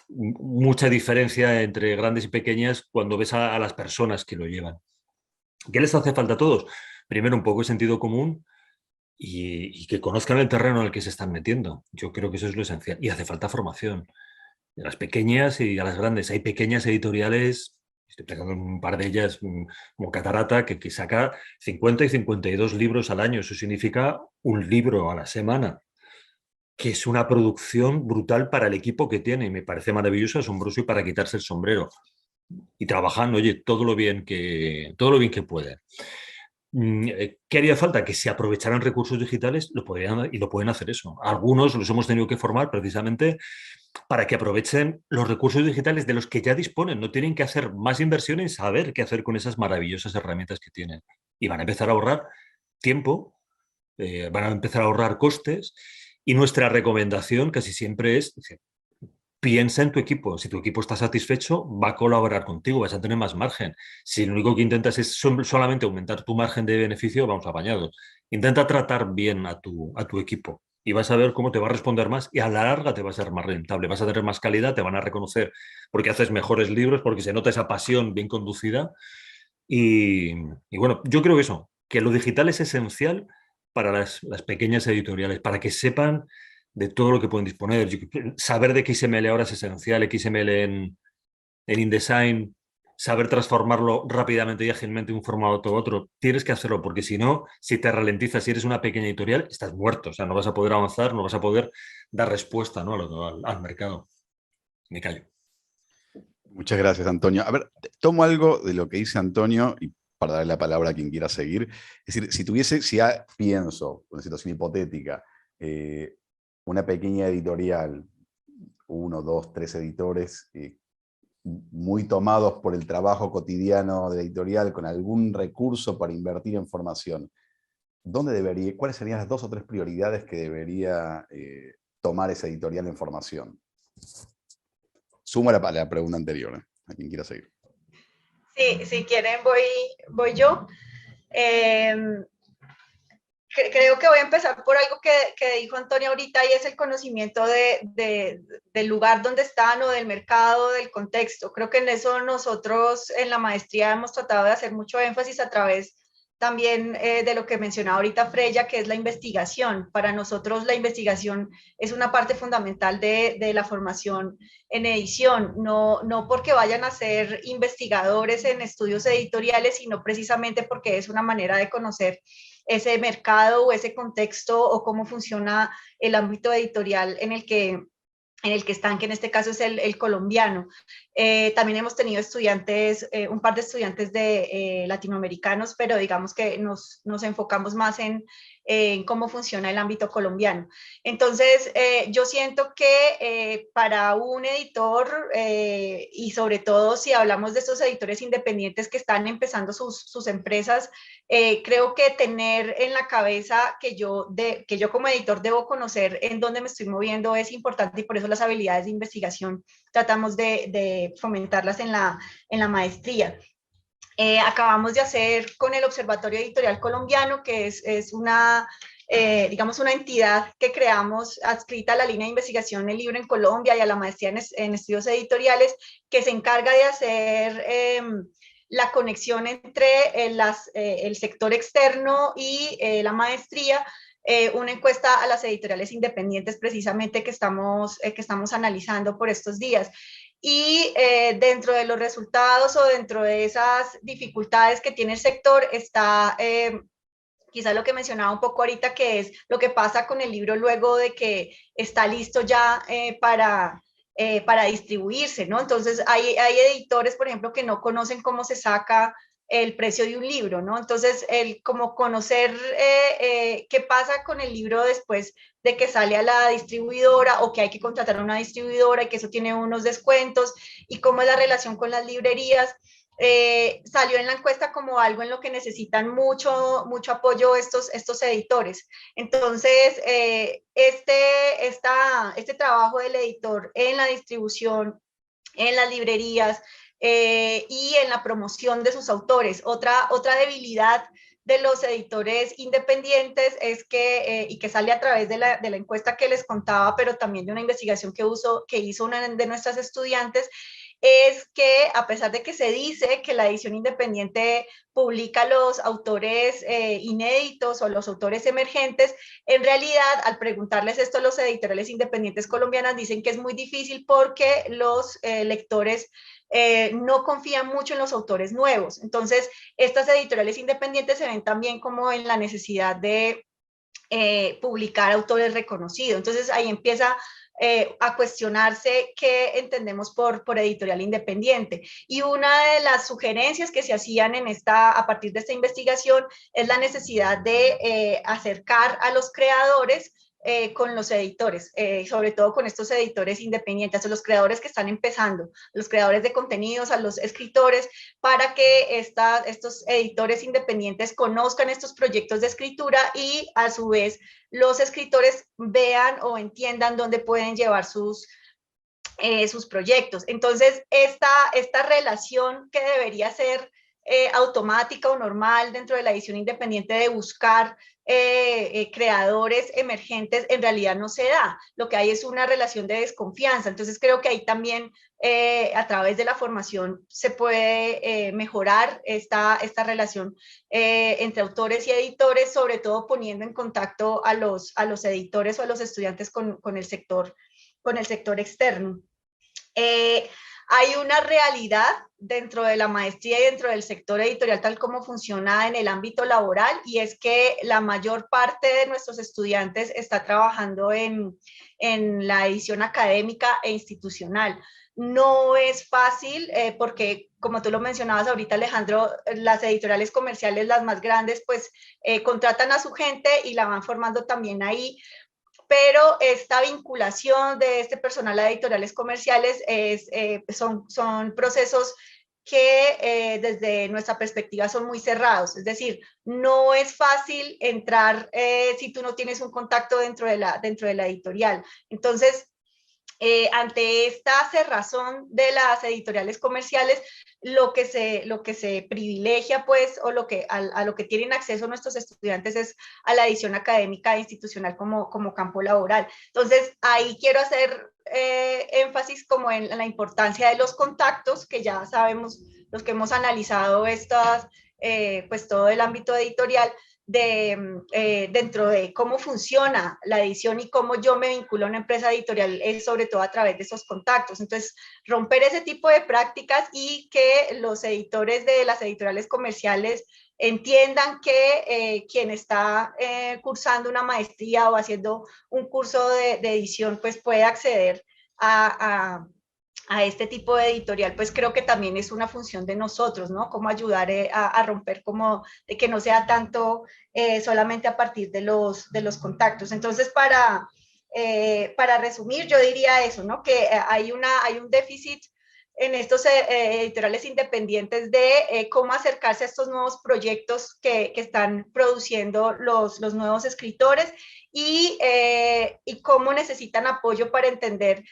mucha diferencia entre grandes y pequeñas cuando ves a las personas que lo llevan. ¿Qué les hace falta a todos? Primero, un poco de sentido común y que conozcan el terreno en el que se están metiendo. Yo creo que eso es lo esencial. Y hace falta formación. A las pequeñas y a las grandes. Hay pequeñas editoriales, estoy pensando en un par de ellas, como Catarata, que saca 50 y 52 libros al año. Eso significa un libro a la semana, que es una producción brutal para el equipo que tiene. Y me parece maravilloso, asombroso y para quitarse el sombrero. Y trabajan, oye, todo lo bien que pueden. ¿Qué haría falta? Que se aprovecharan recursos digitales, lo pueden hacer eso. Algunos los hemos tenido que formar precisamente para que aprovechen los recursos digitales de los que ya disponen. No tienen que hacer más inversiones, saber qué hacer con esas maravillosas herramientas que tienen. Y van a empezar a ahorrar tiempo, van a empezar a ahorrar costes. Y nuestra recomendación casi siempre es: piensa en tu equipo. Si tu equipo está satisfecho, va a colaborar contigo, vas a tener más margen. Si lo único que intentas es solamente aumentar tu margen de beneficio, vamos apañados. Intenta tratar bien a tu equipo y vas a ver cómo te va a responder más y a la larga te va a ser más rentable, vas a tener más calidad, te van a reconocer porque haces mejores libros, porque se nota esa pasión bien conducida. Y bueno, yo creo que lo digital es esencial para las pequeñas editoriales, para que sepan de todo lo que pueden disponer. Saber de XML ahora es esencial. XML en InDesign saber transformarlo rápidamente y ágilmente de un formato a otro, tienes que hacerlo, porque si no, si te ralentizas, si eres una pequeña editorial, estás muerto. O sea, no vas a poder avanzar, no vas a poder dar respuesta, ¿no?, al mercado. Me callo. Muchas gracias, Antonio. A ver, tomo algo de lo que dice Antonio y para darle la palabra a quien quiera seguir. Es decir, pienso, una situación hipotética, una pequeña editorial, 1, 2, 3 editores, muy tomados por el trabajo cotidiano de la editorial, con algún recurso para invertir en formación, ¿cuáles serían las 2 o 3 prioridades que debería tomar esa editorial en formación? Sumo a la pregunta anterior, a quien quiera seguir. Sí, si quieren voy yo. Creo que voy a empezar por algo que dijo Antonio ahorita, y es el conocimiento del lugar donde están, o del mercado, del contexto. Creo que en eso nosotros en la maestría hemos tratado de hacer mucho énfasis a través también de lo que mencionaba ahorita Freya, que es la investigación. Para nosotros la investigación es una parte fundamental de la formación en edición, no porque vayan a ser investigadores en estudios editoriales, sino precisamente porque es una manera de conocer ese mercado o ese contexto, o cómo funciona el ámbito editorial en el que están, que en este caso es el colombiano. También hemos tenido estudiantes, un par de estudiantes latinoamericanos, pero digamos que nos enfocamos más en cómo funciona el ámbito colombiano. Entonces, yo siento que para un editor, y sobre todo si hablamos de estos editores independientes que están empezando sus empresas, creo que tener en la cabeza que yo como editor debo conocer en dónde me estoy moviendo es importante, y por eso las habilidades de investigación tratamos de fomentarlas en la maestría. Acabamos de hacer con el Observatorio Editorial Colombiano, que es una, digamos, una entidad que creamos adscrita a la línea de investigación El Libro en Colombia y a la maestría en estudios editoriales, que se encarga de hacer la conexión entre el sector externo y la maestría, una encuesta a las editoriales independientes precisamente que estamos analizando por estos días. Y dentro de los resultados, o dentro de esas dificultades que tiene el sector, está quizá lo que mencionaba un poco ahorita, que es lo que pasa con el libro luego de que está listo ya para distribuirse, ¿no? Entonces hay editores, por ejemplo, que no conocen cómo se saca el precio de un libro, ¿no? Entonces, como conocer qué pasa con el libro después de que sale a la distribuidora, o que hay que contratar a una distribuidora y que eso tiene unos descuentos, y cómo es la relación con las librerías. Salió en la encuesta como algo en lo que necesitan mucho apoyo estos editores. Entonces, este trabajo del editor en la distribución, en las librerías, y en la promoción de sus autores. Otra debilidad de los editores independientes es que, y que sale a través de la encuesta que les contaba, pero también de una investigación que hizo una de nuestras estudiantes, es que a pesar de que se dice que la edición independiente publica los autores inéditos o los autores emergentes, en realidad, al preguntarles esto a los editoriales independientes colombianas, dicen que es muy difícil porque los lectores no confían mucho en los autores nuevos. Entonces, estas editoriales independientes se ven también como en la necesidad de publicar autores reconocidos. Entonces, ahí empieza a cuestionarse qué entendemos por editorial independiente. Y una de las sugerencias que se hacían a partir de esta investigación es la necesidad de acercar a los creadores con los editores, sobre todo con estos editores independientes, a los creadores que están empezando, los creadores de contenidos, a los escritores, para que estos editores independientes conozcan estos proyectos de escritura, y a su vez los escritores vean o entiendan dónde pueden llevar sus proyectos. Entonces, esta relación que debería ser automática o normal dentro de la edición independiente, de buscar creadores emergentes, en realidad no se da. Lo que hay es una relación de desconfianza. Entonces, creo que ahí también a través de la formación se puede mejorar esta relación entre autores y editores, sobre todo poniendo en contacto a los editores o a los estudiantes con el sector externo. hay una realidad dentro de la maestría y dentro del sector editorial tal como funciona en el ámbito laboral, y es que la mayor parte de nuestros estudiantes está trabajando en la edición académica e institucional. No es fácil porque, como tú lo mencionabas ahorita, Alejandro, las editoriales comerciales, las más grandes, pues contratan a su gente y la van formando también ahí, pero esta vinculación de este personal a editoriales comerciales son procesos que desde nuestra perspectiva son muy cerrados, es decir, no es fácil entrar si tú no tienes un contacto dentro de la editorial. Entonces, ante esta cerrazón de las editoriales comerciales, lo que se privilegia, pues, o a lo que tienen acceso nuestros estudiantes es a la edición académica e institucional como campo laboral. Entonces, ahí quiero hacer énfasis como en la importancia de los contactos, que ya sabemos los que hemos analizado pues todo el ámbito editorial, dentro de cómo funciona la edición y cómo yo me vinculo a una empresa editorial, es sobre todo a través de esos contactos. Entonces, romper ese tipo de prácticas y que los editores de las editoriales comerciales entiendan que quien está cursando una maestría o haciendo un curso de edición, pues puede acceder a este tipo de editorial, pues creo que también es una función de nosotros, ¿no? Cómo ayudar a romper, como de que no sea tanto solamente a partir de los contactos. Entonces, para resumir, yo diría eso, ¿no? Que hay un déficit en estos editoriales independientes de cómo acercarse a estos nuevos proyectos que están produciendo los nuevos escritores y cómo necesitan apoyo para entender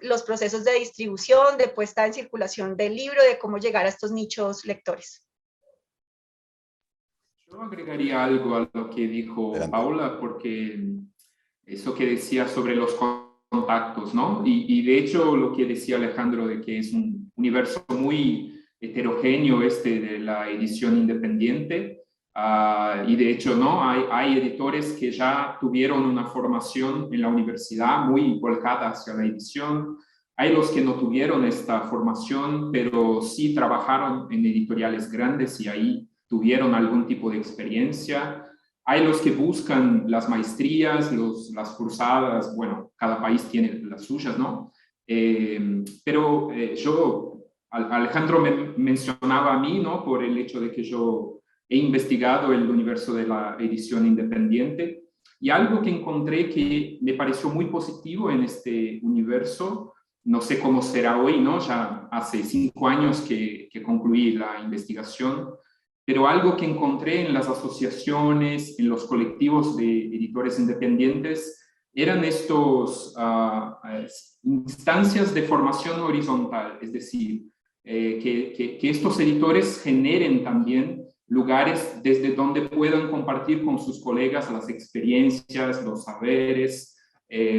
los procesos de distribución, de puesta en circulación del libro, de cómo llegar a estos nichos lectores. Yo agregaría algo a lo que dijo Paula, porque eso que decía sobre los contactos, ¿no? Y de hecho lo que decía Alejandro de que es un universo muy heterogéneo de la edición independiente, y de hecho, ¿no? Hay editores que ya tuvieron una formación en la universidad muy volcada hacia la edición. Hay los que no tuvieron esta formación, pero sí trabajaron en editoriales grandes y ahí tuvieron algún tipo de experiencia. Hay los que buscan las maestrías, las cursadas, bueno, cada país tiene las suyas, ¿no? Pero Alejandro me mencionaba a mí, ¿no? Por el hecho de que yo he investigado el universo de la edición independiente, y algo que encontré que me pareció muy positivo en este universo, no sé cómo será hoy, ¿no? Ya hace 5 años que concluí la investigación, pero algo que encontré en las asociaciones, en los colectivos de editores independientes, eran instancias de formación horizontal, es decir, que estos editores generen también lugares desde donde puedan compartir con sus colegas las experiencias, los saberes,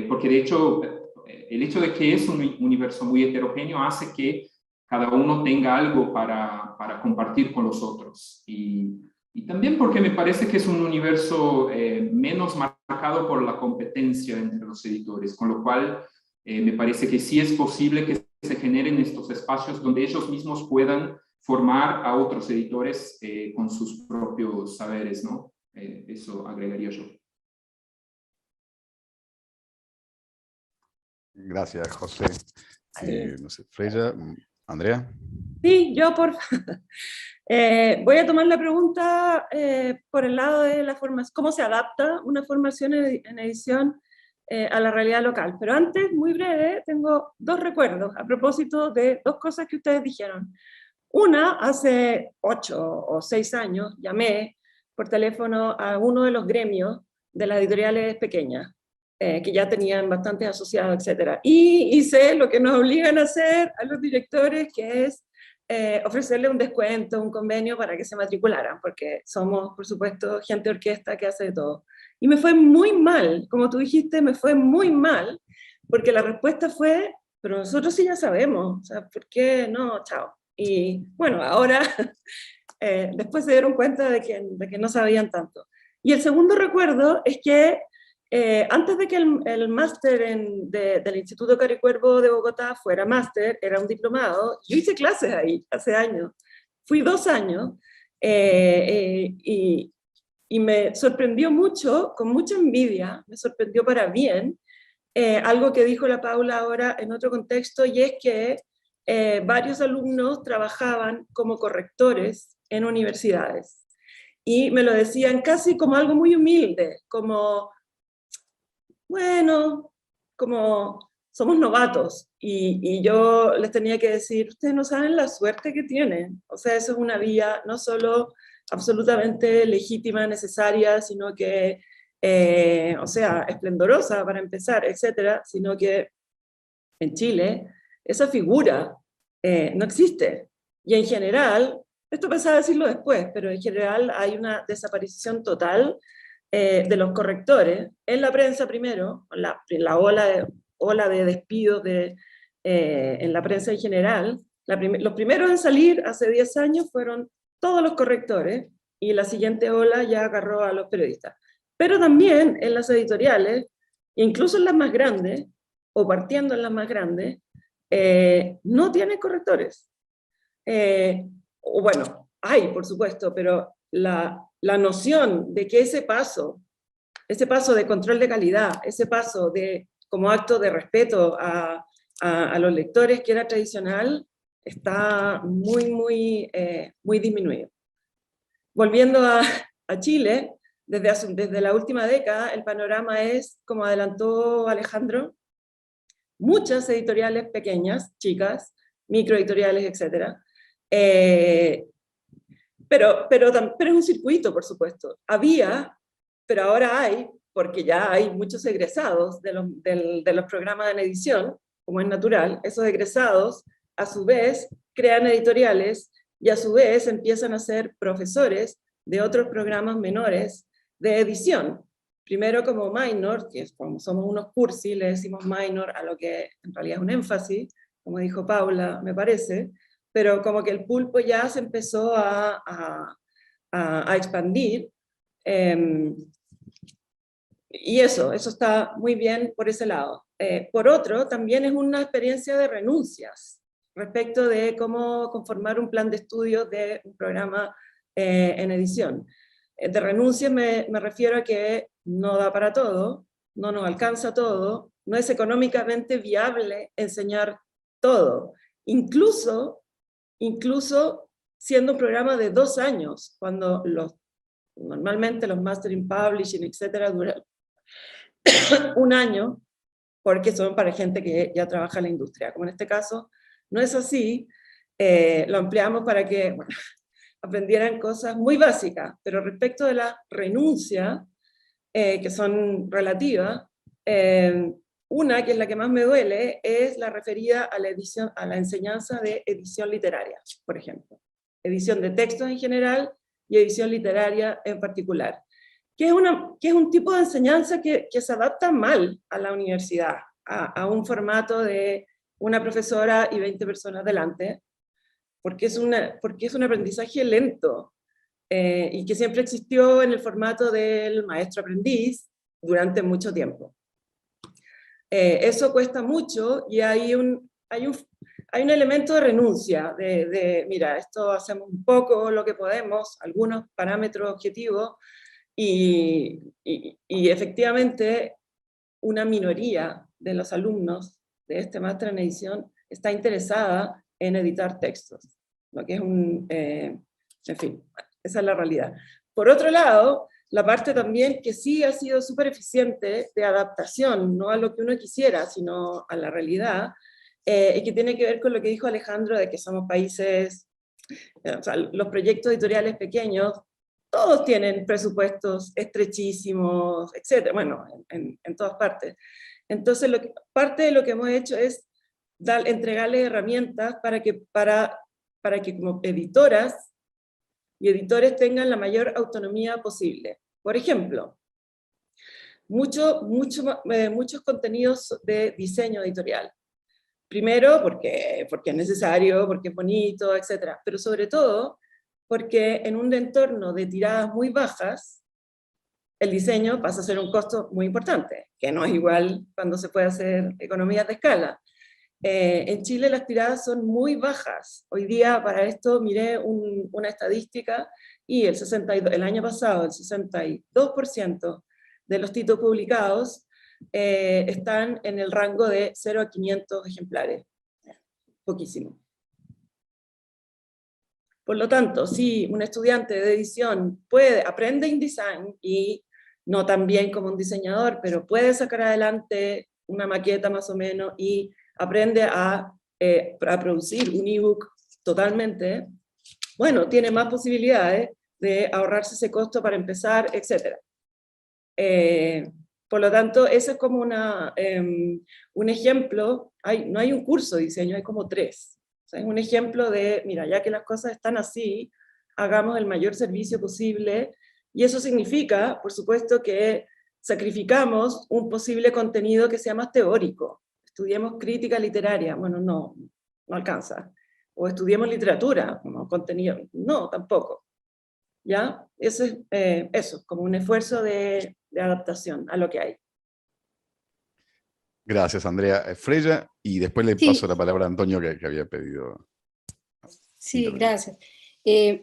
porque de hecho el hecho de que es un universo muy heterogéneo hace que cada uno tenga algo para compartir con los otros. Y también porque me parece que es un universo menos marcado por la competencia entre los editores, con lo cual me parece que sí es posible que se generen estos espacios donde ellos mismos puedan formar a otros editores con sus propios saberes, ¿no? Eso agregaría yo. Gracias, José. No sé, Freya, Andrea. Sí, yo voy a tomar la pregunta por el lado de la formación, cómo se adapta una formación en edición a la realidad local. Pero antes, muy breve, tengo 2 recuerdos a propósito de 2 cosas que ustedes dijeron. Una, hace 8 o 6 años, llamé por teléfono a uno de los gremios de las editoriales pequeñas, que ya tenían bastantes asociados, etc. Y hice lo que nos obligan a hacer a los directores, que es ofrecerle un descuento, un convenio para que se matricularan, porque somos, por supuesto, gente de orquesta que hace de todo. Y me fue muy mal, como tú dijiste, me fue muy mal, porque la respuesta fue, pero nosotros sí ya sabemos, o sea, ¿por qué no? Chao. Y bueno, ahora después se dieron cuenta de que no sabían tanto. Y el segundo recuerdo es que Antes de que el máster del Instituto Caricuervo de Bogotá fuera máster, era un diplomado, yo hice clases ahí hace años, fui 2 años, y me sorprendió mucho, con mucha envidia, me sorprendió para bien, algo que dijo la Paula ahora en otro contexto, y es que varios alumnos trabajaban como correctores en universidades, y me lo decían casi como algo muy humilde, como, bueno, como somos novatos, y yo les tenía que decir, ustedes no saben la suerte que tienen, o sea, eso es una vía no solo absolutamente legítima, necesaria, sino que, o sea, esplendorosa para empezar, etcétera, sino que en Chile esa figura no existe, y en general, esto pensaba decirlo después, pero en general hay una desaparición total de los correctores, en la prensa primero, la ola de despidos en la prensa en general. Los primeros en salir hace 10 años fueron todos los correctores, y la siguiente ola ya agarró a los periodistas. Pero también en las editoriales, incluso en las más grandes, o partiendo en las más grandes, no tienen correctores. O bueno, hay, por supuesto, pero la noción de que ese paso de control de calidad, ese paso como acto de respeto a los lectores, que era tradicional, está muy, muy, muy disminuido. Volviendo a Chile, desde la última década, el panorama es, como adelantó Alejandro, muchas editoriales pequeñas, chicas, microeditoriales, etc. Pero es un circuito, por supuesto. Había, pero ahora hay, porque ya hay muchos egresados de los programas en edición, como es natural. Esos egresados, a su vez, crean editoriales, y a su vez empiezan a ser profesores de otros programas menores de edición. Primero como minor, que es como somos unos cursi, le decimos minor a lo que en realidad es un énfasis, como dijo Paula, me parece, pero como que el pulpo ya se empezó a expandir, y eso está muy bien por ese lado. Por otro, también es una experiencia de renuncias, respecto de cómo conformar un plan de estudios de un programa en edición. De renuncias me refiero a que no da para todo, no nos alcanza todo, no es económicamente viable enseñar todo, incluso siendo un programa de 2 años, cuando normalmente los Master in Publishing, etcétera, duran 1 año, porque son para gente que ya trabaja en la industria. Como en este caso no es así, lo ampliamos para que, bueno, aprendieran cosas muy básicas, pero respecto de la renuncia, que son relativas, una, que es la que más me duele, es la referida a la enseñanza de edición literaria, por ejemplo. Edición de textos en general y edición literaria en particular. Que es un tipo de enseñanza que se adapta mal a la universidad, a un formato de una profesora y 20 personas delante, porque es un aprendizaje lento, y que siempre existió en el formato del maestro-aprendiz durante mucho tiempo. Eso cuesta mucho, y hay un elemento de renuncia, mira, esto hacemos un poco lo que podemos, algunos parámetros objetivos, y efectivamente una minoría de los alumnos de este máster en edición está interesada en editar textos, lo que es en fin, esa es la realidad. Por otro lado, la parte también que sí ha sido súper eficiente de adaptación, no a lo que uno quisiera, sino a la realidad, y que tiene que ver con lo que dijo Alejandro, de que somos países, o sea, los proyectos editoriales pequeños, todos tienen presupuestos estrechísimos, etc. Bueno, en todas partes. Entonces, parte de lo que hemos hecho es entregarles herramientas para que como editoras y editores tengan la mayor autonomía posible. Por ejemplo, muchos contenidos de diseño editorial. Primero, porque es necesario, porque es bonito, etc. Pero sobre todo, porque en un entorno de tiradas muy bajas, el diseño pasa a ser un costo muy importante, que no es igual cuando se puede hacer economías de escala. En Chile las tiradas son muy bajas. Hoy día para esto miré una estadística y el año pasado el 62% de los títulos publicados están en el rango de 0 a 500 ejemplares. Poquísimo. Por lo tanto, si un estudiante de edición aprende InDesign y no tan bien como un diseñador, pero puede sacar adelante una maqueta más o menos y aprende a producir un ebook totalmente, bueno, tiene más posibilidades de ahorrarse ese costo para empezar, etc. Por lo tanto, ese es como un ejemplo. No hay un curso de diseño, hay como 3. O sea, es un ejemplo de, mira, ya que las cosas están así, hagamos el mayor servicio posible, y eso significa, por supuesto, que sacrificamos un posible contenido que sea más teórico. Estudiemos crítica literaria, bueno, no alcanza. O estudiemos literatura, como contenido, no, tampoco. ¿Ya? Eso es como un esfuerzo de adaptación a lo que hay. Gracias, Andrea. Freya, y después le paso la palabra a Antonio, que había pedido. Sí, gracias.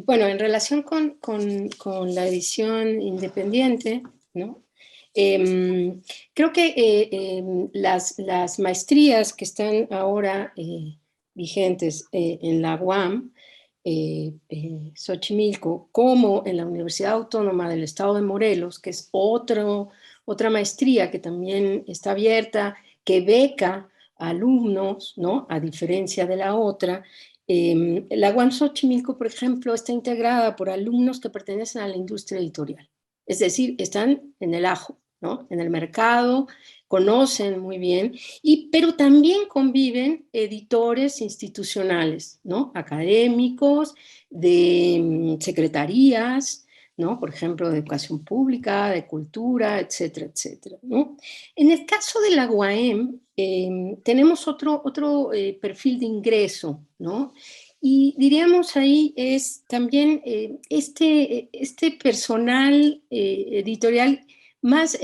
Bueno, en relación con la edición independiente, ¿no? Creo que las maestrías que están ahora vigentes en la UAM, Xochimilco, como en la Universidad Autónoma del Estado de Morelos, que es otra maestría que también está abierta, que beca a alumnos, ¿no? A diferencia de la otra. La UAM Xochimilco, por ejemplo, está integrada por alumnos que pertenecen a la industria editorial. Es decir, están en el ajo, ¿no? En el mercado, conocen muy bien, pero también conviven editores institucionales, ¿no? Académicos, de secretarías, ¿no? Por ejemplo, de educación pública, de cultura, etcétera, etcétera, ¿no? En el caso de la UAM, tenemos otro perfil de ingreso, ¿no? Y diríamos ahí es también este personal editorial más,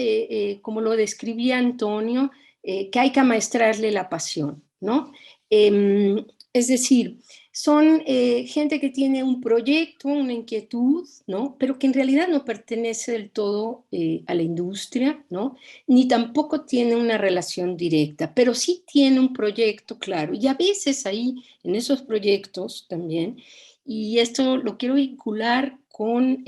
como lo describía Antonio, que hay que amaestrarle la pasión, ¿no? Es decir, son gente que tiene un proyecto, una inquietud, ¿no? Pero que en realidad no pertenece del todo a la industria, ¿no? Ni tampoco tiene una relación directa, pero sí tiene un proyecto claro. Y a veces ahí, en esos proyectos también, y esto lo quiero vincular con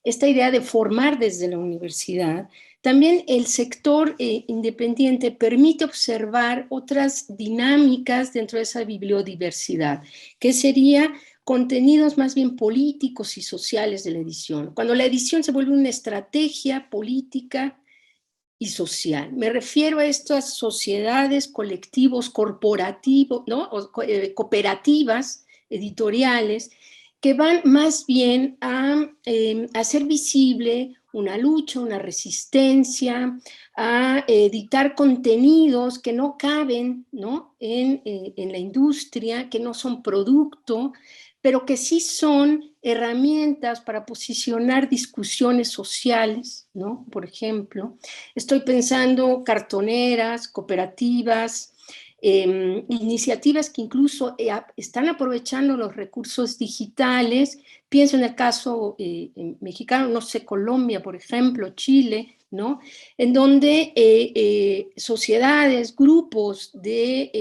esta idea de formar desde la universidad, también el sector independiente permite observar otras dinámicas dentro de esa bibliodiversidad, que sería contenidos más bien políticos y sociales de la edición. Cuando la edición se vuelve una estrategia política y social. Me refiero a estas sociedades, colectivos, corporativos, ¿no? Cooperativas editoriales, que van más bien a hacer visible una lucha, una resistencia, a editar contenidos que no caben, ¿no? En la industria, que no son producto, pero que sí son herramientas para posicionar discusiones sociales, ¿no? Por ejemplo, estoy pensando cartoneras, cooperativas, iniciativas que incluso están aprovechando los recursos digitales. Pienso en el caso mexicano, no sé, Colombia, por ejemplo, Chile, ¿no? En donde sociedades, grupos de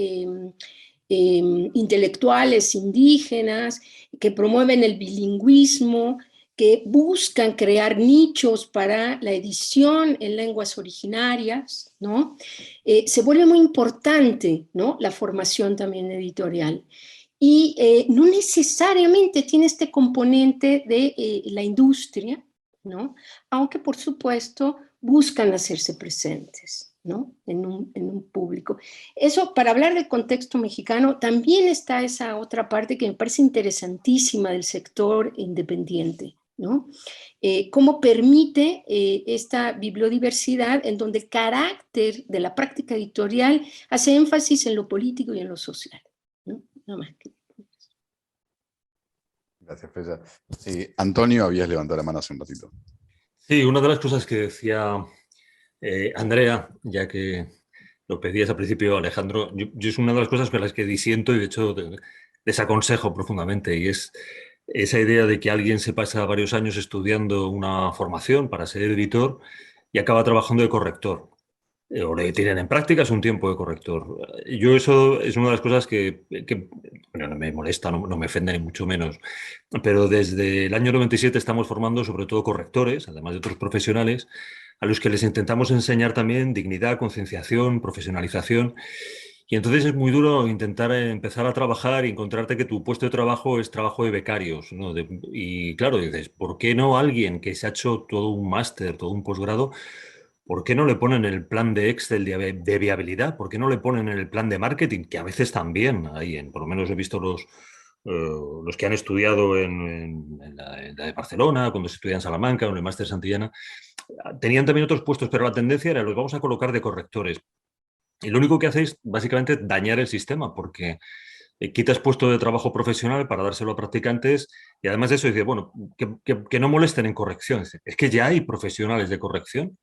intelectuales indígenas que promueven el bilingüismo, que buscan crear nichos para la edición en lenguas originarias, ¿no? Se vuelve muy importante, ¿no? La formación también editorial. Y no necesariamente tiene este componente de la industria, ¿no? Aunque por supuesto buscan hacerse presentes, ¿no? En un público. Eso, para hablar del contexto mexicano, también está esa otra parte que me parece interesantísima del sector independiente, ¿no? Cómo permite esta bibliodiversidad en donde el carácter de la práctica editorial hace énfasis en lo político y en lo social, ¿no? Nada más. Gracias, Freya. Antonio, habías levantado la mano hace un ratito. Sí, una de las cosas que decía Andrea, ya que lo pedías al principio, Alejandro, yo es una de las cosas con las que disiento y de hecho desaconsejo profundamente, y es esa idea de que alguien se pasa varios años estudiando una formación para ser editor y acaba trabajando de corrector. O le tienen en prácticas un tiempo de corrector. Yo eso es una de las cosas que bueno, no me molesta, no me ofende ni mucho menos. Pero desde el año 97 estamos formando sobre todo correctores, además de otros profesionales, a los que les intentamos enseñar también dignidad, concienciación, profesionalización. Y entonces es muy duro intentar empezar a trabajar y encontrarte que tu puesto de trabajo es trabajo de becarios, ¿no? Y claro, dices, ¿por qué no alguien que se ha hecho todo un máster, todo un posgrado? ¿Por qué no le ponen el plan de Excel de viabilidad? ¿Por qué no le ponen el plan de marketing? Que a veces también hay, por lo menos he visto los que han estudiado en la de Barcelona, cuando se estudia en Salamanca o en el máster Santillana, tenían también otros puestos, pero la tendencia era los vamos a colocar de correctores. Y lo único que hace es básicamente dañar el sistema, porque quitas puesto de trabajo profesional para dárselo a practicantes y además de eso dice, bueno, que no molesten en corrección. Es que ya hay profesionales de corrección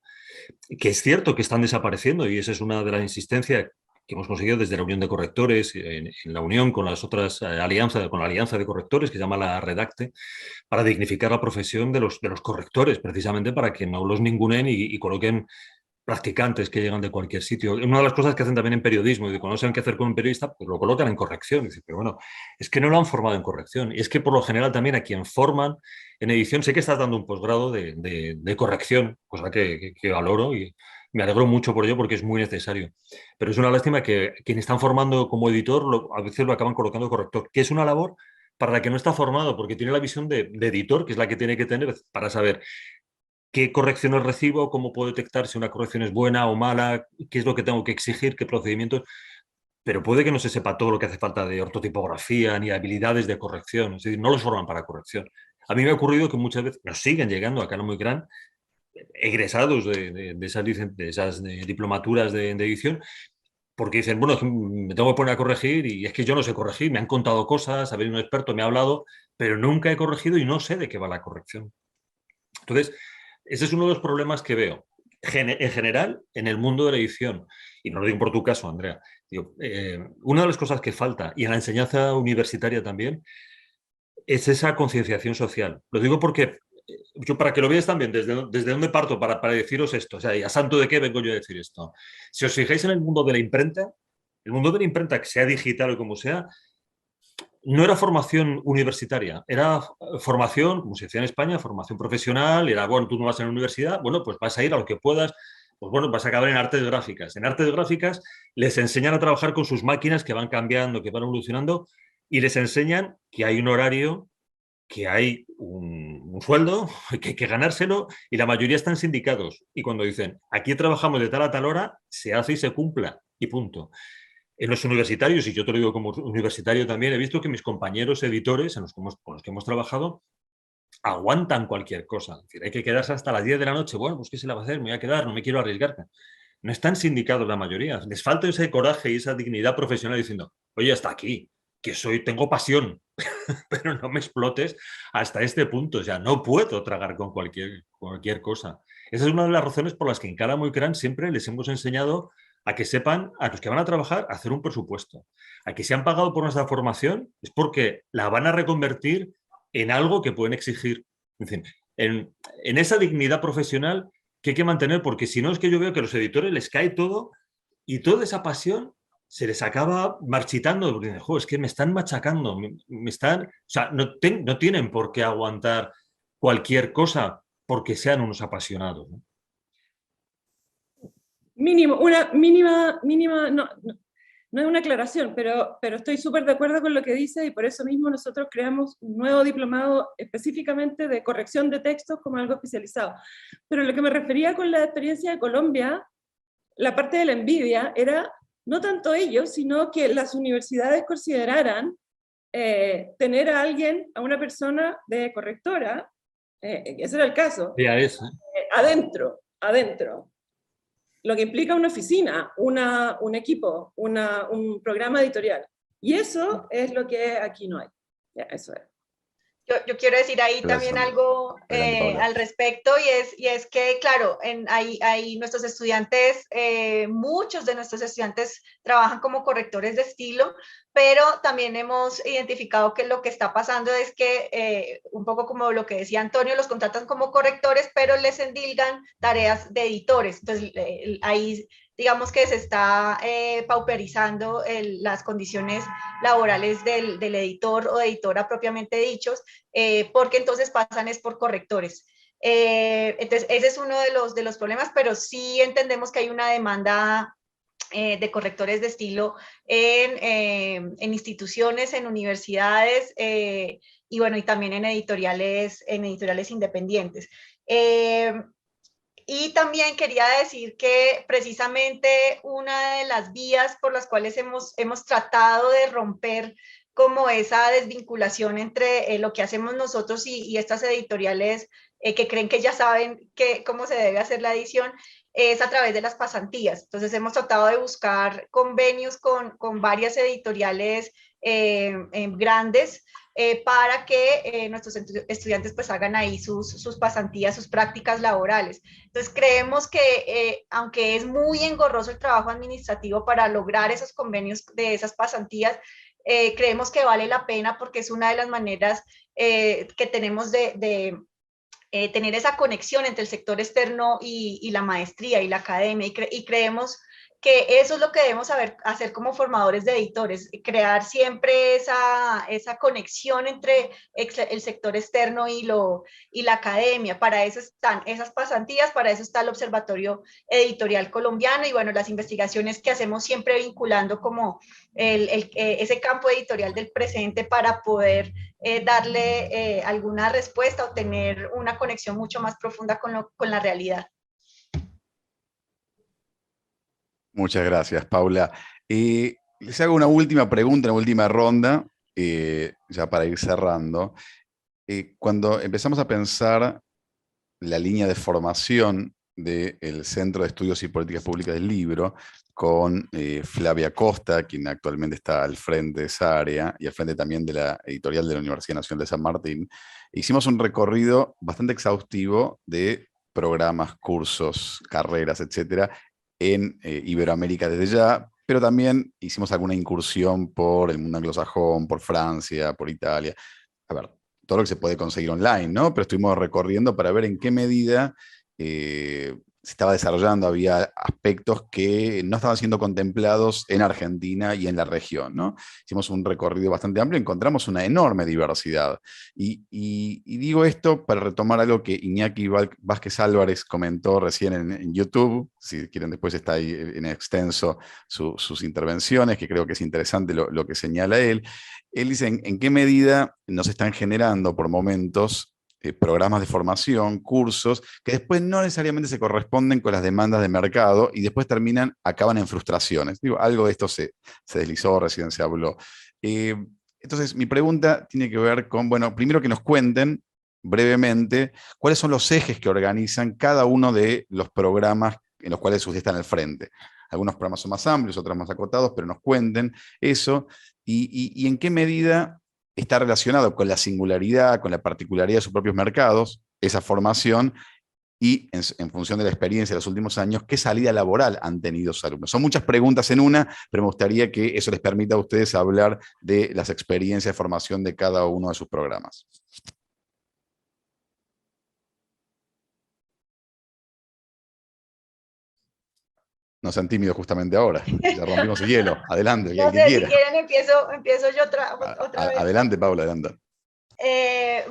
que es cierto que están desapareciendo y esa es una de las insistencias que hemos conseguido desde la Unión de Correctores, en la unión con las otras alianzas, con la Alianza de Correctores, que se llama la Redacte, para dignificar la profesión de los correctores, precisamente para que no los ningunen y coloquen practicantes que llegan de cualquier sitio. Una de las cosas que hacen también en periodismo, y cuando no saben qué hacer con un periodista, pues lo colocan en corrección. Dice, pero bueno, es que no lo han formado en corrección. Y es que por lo general también a quien forman en edición, sé que estás dando un posgrado de corrección, cosa que valoro y me alegro mucho por ello porque es muy necesario. Pero es una lástima que quienes están formando como editor a veces lo acaban colocando corrector, que es una labor para la que no está formado, porque tiene la visión de editor, que es la que tiene que tener para saber qué correcciones recibo, cómo puedo detectar si una corrección es buena o mala, qué es lo que tengo que exigir, qué procedimientos, pero puede que no se sepa todo lo que hace falta de ortotipografía ni habilidades de corrección, es decir, no los forman para corrección. A mí me ha ocurrido que muchas veces nos siguen llegando acá en Muy Gran egresados de esas diplomaturas de edición, porque dicen, bueno, me tengo que poner a corregir y es que yo no sé corregir, me han contado cosas, ha venido un experto, me ha hablado, pero nunca he corregido y no sé de qué va la corrección. Entonces, ese es uno de los problemas que veo en general en el mundo de la edición. Y no lo digo por tu caso, Andrea. Digo, una de las cosas que falta, y en la enseñanza universitaria también, es esa concienciación social. Lo digo porque yo, para que lo veáis también, desde dónde parto para deciros esto, o sea, ¿y a santo de qué vengo yo a decir esto? Si os fijáis en el mundo de la imprenta, que sea digital o como sea, no era formación universitaria, era formación, como se decía en España, formación profesional, era, bueno, tú no vas a la universidad, bueno, pues vas a ir a lo que puedas, pues bueno, vas a acabar en artes gráficas. En artes gráficas les enseñan a trabajar con sus máquinas que van cambiando, que van evolucionando, y les enseñan que hay un horario, que hay un sueldo, que hay que ganárselo, y la mayoría están sindicados. Y cuando dicen, aquí trabajamos de tal a tal hora, se hace y se cumpla, y punto. En los universitarios, y yo te lo digo como universitario también, he visto que mis compañeros editores con los que hemos trabajado aguantan cualquier cosa. Es decir, hay que quedarse hasta las 10 de la noche. Bueno, pues ¿qué se le va a hacer? Me voy a quedar, no me quiero arriesgar. No están sindicados la mayoría. Les falta ese coraje y esa dignidad profesional diciendo, oye, hasta aquí, que tengo pasión, pero no me explotes hasta este punto. O sea, no puedo tragar con cualquier cosa. Esa es una de las razones por las que en cada Muy Gran siempre les hemos enseñado a que sepan, a los que van a trabajar, hacer un presupuesto. A que se han pagado por nuestra formación es porque la van a reconvertir en algo que pueden exigir. En fin, en esa dignidad profesional que hay que mantener, porque si no es que yo veo que a los editores les cae todo y toda esa pasión se les acaba marchitando, porque dicen, es que me están machacando, me están, o sea, no tienen por qué aguantar cualquier cosa porque sean unos apasionados, ¿no? Una mínima, no es una aclaración, pero estoy súper de acuerdo con lo que dice y por eso mismo nosotros creamos un nuevo diplomado específicamente de corrección de textos como algo especializado. Pero lo que me refería con la experiencia de Colombia, la parte de la envidia era no tanto ellos, sino que las universidades consideraran tener a alguien, a una persona de correctora, ese era el caso, Ya es, adentro. Lo que implica una oficina, un equipo, un programa editorial. Y eso es lo que aquí no hay. Ya, eso es. Yo quiero decir ahí Gracias, también Sandra. algo Adelante, Paula. al respecto, y es que, claro, ahí nuestros estudiantes, muchos de nuestros estudiantes trabajan como correctores de estilo, pero también hemos identificado que lo que está pasando es que, un poco como lo que decía Antonio, los contratan como correctores, pero les endilgan tareas de editores. Entonces, ahí digamos que se está pauperizando las condiciones laborales del editor o editora propiamente dichos, porque entonces pasan es por correctores. Entonces, ese es uno de los problemas, pero sí entendemos que hay una demanda de correctores de estilo en instituciones, en universidades, y bueno, y también en editoriales independientes. Y también quería decir que precisamente una de las vías por las cuales hemos tratado de romper como esa desvinculación entre lo que hacemos nosotros y estas editoriales que creen que ya saben cómo se debe hacer la edición, es a través de las pasantías. Entonces hemos tratado de buscar convenios con varias editoriales grandes, para que nuestros estudiantes pues hagan ahí sus pasantías, sus prácticas laborales. Entonces creemos que aunque es muy engorroso el trabajo administrativo para lograr esos convenios de esas pasantías, creemos que vale la pena porque es una de las maneras que tenemos de tener esa conexión entre el sector externo y la maestría y la academia, y creemos que eso es lo que debemos hacer como formadores de editores, crear siempre esa conexión entre el sector externo y la academia. Para eso están esas pasantías, para eso está el Observatorio Editorial Colombiano, y bueno, las investigaciones que hacemos siempre vinculando como ese campo editorial del presente para poder darle alguna respuesta o tener una conexión mucho más profunda con la realidad. Muchas gracias, Paula. Les hago una última pregunta, una última ronda, ya para ir cerrando. Cuando empezamos a pensar la línea de formación del Centro de Estudios y Políticas Públicas del Libro, con Flavia Costa, quien actualmente está al frente de esa área, y al frente también de la editorial de la Universidad Nacional de San Martín, hicimos un recorrido bastante exhaustivo de programas, cursos, carreras, etcétera, en Iberoamérica desde ya, pero también hicimos alguna incursión por el mundo anglosajón, por Francia, por Italia. A ver, todo lo que se puede conseguir online, ¿no? Pero estuvimos recorriendo para ver en qué medida se estaba desarrollando, había aspectos que no estaban siendo contemplados en Argentina y en la región, ¿no? Hicimos un recorrido bastante amplio, encontramos una enorme diversidad. Y digo esto para retomar algo que Iñaki Vázquez Álvarez comentó recién en YouTube, si quieren después está ahí en extenso sus intervenciones, que creo que es interesante lo que señala él. Él dice en qué medida nos están generando por momentos programas de formación, cursos, que después no necesariamente se corresponden con las demandas de mercado y después acaban en frustraciones. Digo, algo de esto se deslizó, recién se habló. Entonces, mi pregunta tiene que ver con, bueno, primero que nos cuenten brevemente cuáles son los ejes que organizan cada uno de los programas en los cuales ustedes están al frente. Algunos programas son más amplios, otros más acotados, pero nos cuenten eso y en qué medida está relacionado con la singularidad, con la particularidad de sus propios mercados, esa formación, y en función de la experiencia de los últimos años, ¿qué salida laboral han tenido sus alumnos? Son muchas preguntas en una, pero me gustaría que eso les permita a ustedes hablar de las experiencias de formación de cada uno de sus programas. No sean tímidos justamente ahora, ya rompimos el hielo. Adelante, No el que sé, si quiera. quieren empiezo yo otra vez. Adelante, Paula, adelante.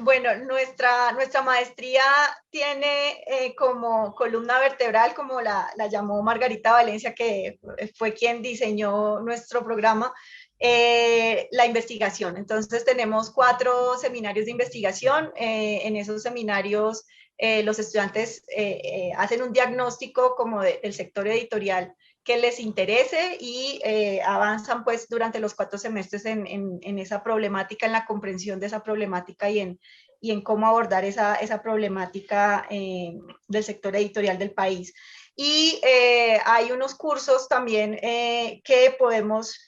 Bueno, nuestra maestría tiene como columna vertebral, como la llamó Margarita Valencia, que fue quien diseñó nuestro programa, la investigación. Entonces tenemos 4 seminarios de investigación. En esos seminarios los estudiantes hacen un diagnóstico como del sector editorial que les interese y avanzan pues durante los 4 semestres en esa problemática, en la comprensión de esa problemática y en cómo abordar esa problemática del sector editorial del país. Y hay unos cursos también que podemos